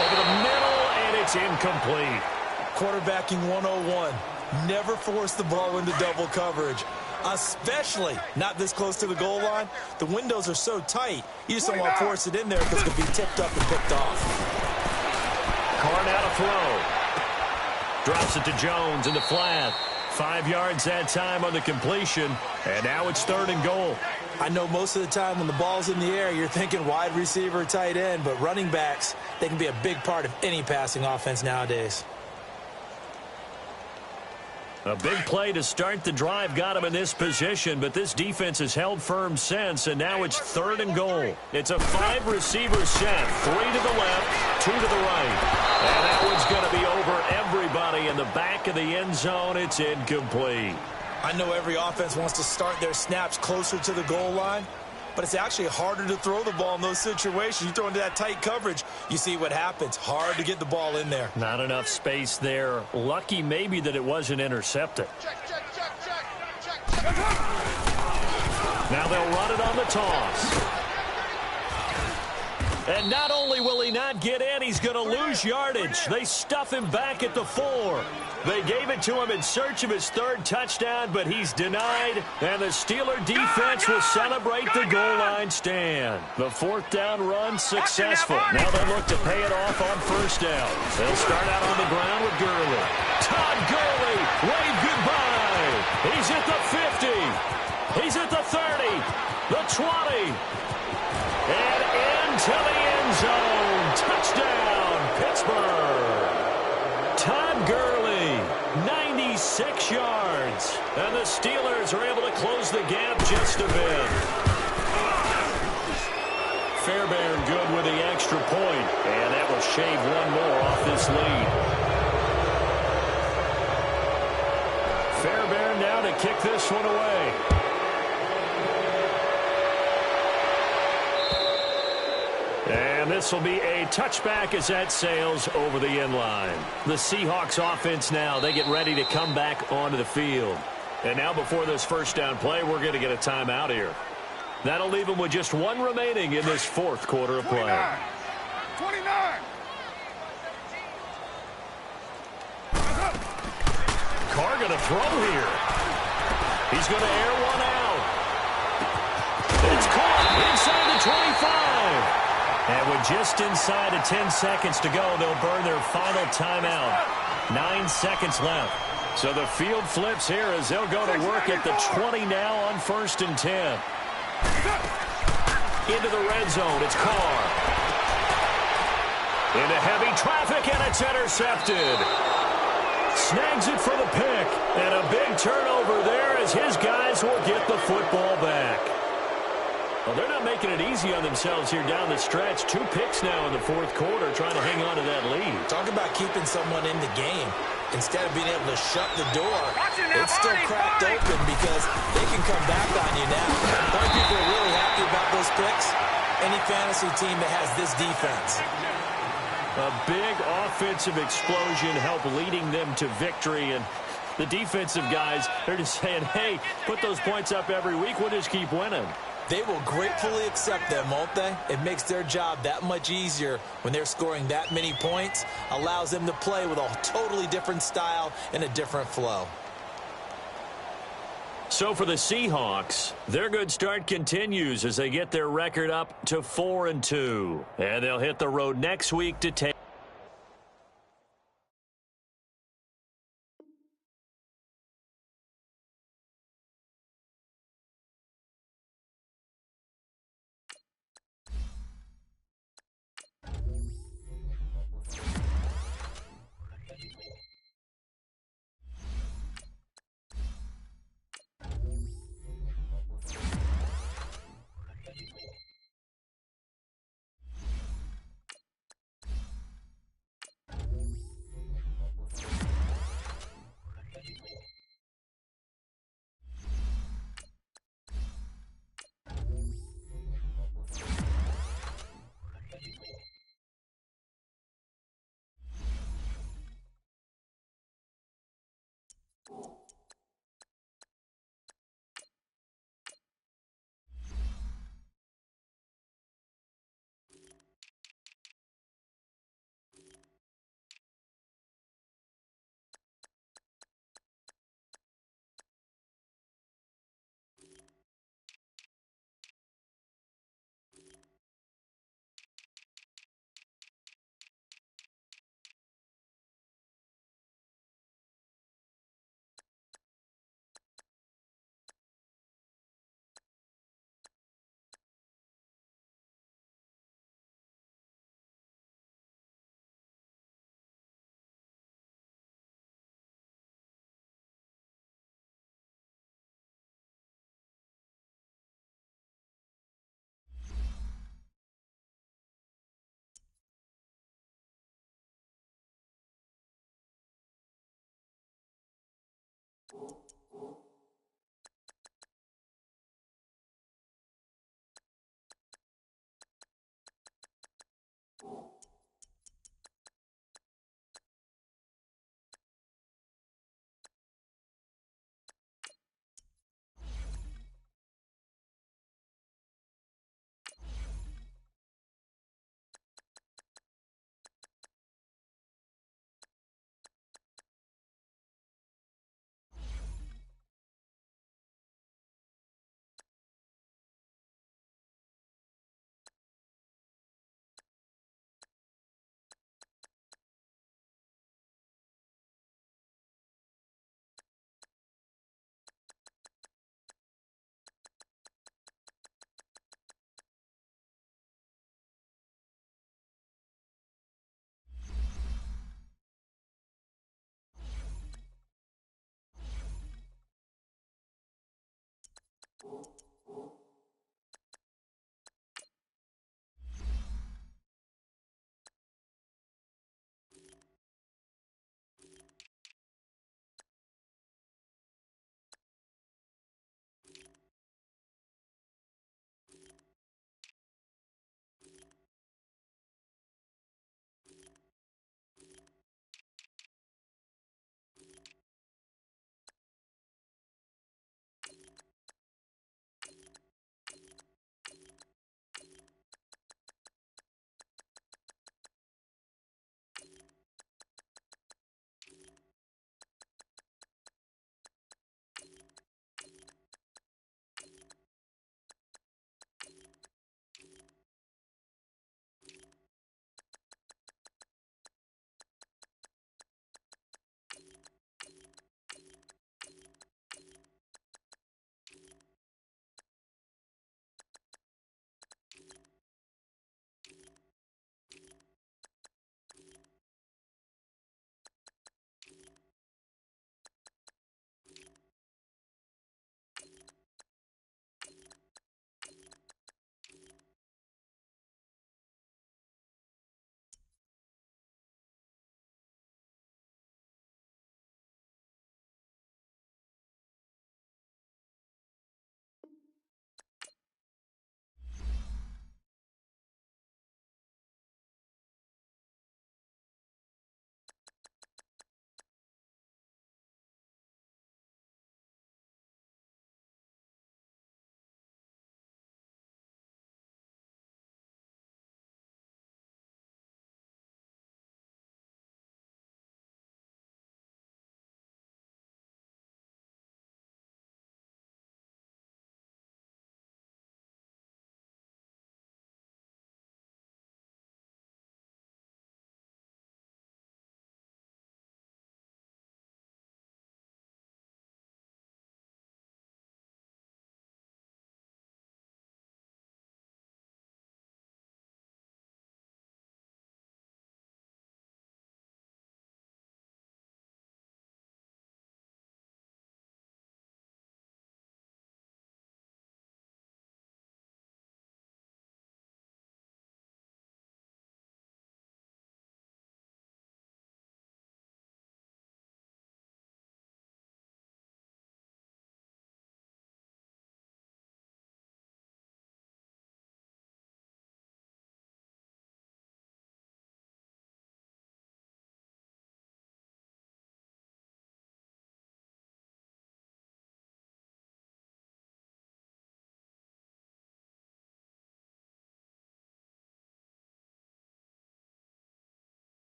Over the middle, and it's incomplete. Quarterbacking 101. Never force the ball into double coverage, especially not this close to the goal line. The windows are so tight, you just don't want to force it in there because it could be tipped up and picked off. Carr now to throw. Drops it to Jones in the flat. 5 yards that time on the completion, and now it's 3rd and goal. I know most of the time when the ball's in the air, you're thinking wide receiver, tight end, but running backs, they can be a big part of any passing offense nowadays. A big play to start the drive got him in this position, but this defense has held firm since, and now it's 3rd and goal. It's a 5-receiver set, 3 to the left, 2 to the right. And that one's going to be over everybody in the back of the end zone. It's incomplete. I know every offense wants to start their snaps closer to the goal line, but it's actually harder to throw the ball in those situations. You throw into that tight coverage, you see what happens. Hard to get the ball in there. Not enough space there. Lucky maybe that it wasn't intercepted. Now they'll run it on the toss. And not only will he not get in, he's going to lose yardage. They stuff him back at the 4. They gave it to him in search of his 3rd touchdown, but he's denied. And the Steeler defense will celebrate the goal line stand. The 4th down run successful. Now they look to pay it off on 1st down. They'll start out on the ground with Gurley. Todd Gurley, wave goodbye. He's at the 50. He's at the 30. The 20. And into the end zone. Touchdown, Pittsburgh. Todd Gurley, 96 yards. And the Steelers are able to close the gap just a bit. Fairbairn good with the extra point. And that will shave one more off this lead. Fairbairn now to kick this one away. And this will be a touchback as that sails over the end line. The Seahawks offense now, they get ready to come back onto the field. And now before this 1st down play, we're going to get a timeout here. That'll leave them with just 1 remaining in this 4th quarter of play. 29. Carr going to throw here. He's going to air one out. It's caught inside the 25. And with just inside of 10 seconds to go, they'll burn their final timeout. 9 seconds left. So the field flips here as they'll go to work at the 20 now on 1st and 10. Into the red zone, it's Carr. Into heavy traffic, and it's intercepted. Snags it for the pick. And a big turnover there as his guys will get the football back. Well, they're not making it easy on themselves here down the stretch. 2 picks now in the 4th quarter, trying to hang on to that lead. Talk about keeping someone in the game. Instead of being able to shut the door, it's still cracked open because they can come back on you now. How many people are really happy about those picks? Any fantasy team that has this defense. A big offensive explosion helped leading them to victory, and the defensive guys, they're just saying, hey, put those points up every week, we'll just keep winning. They will gratefully accept them, won't they? It makes their job that much easier when they're scoring that many points. Allows them to play with a totally different style and a different flow. So for the Seahawks, their good start continues as they get their record up to 4-2. And they'll hit the road next week to take. it.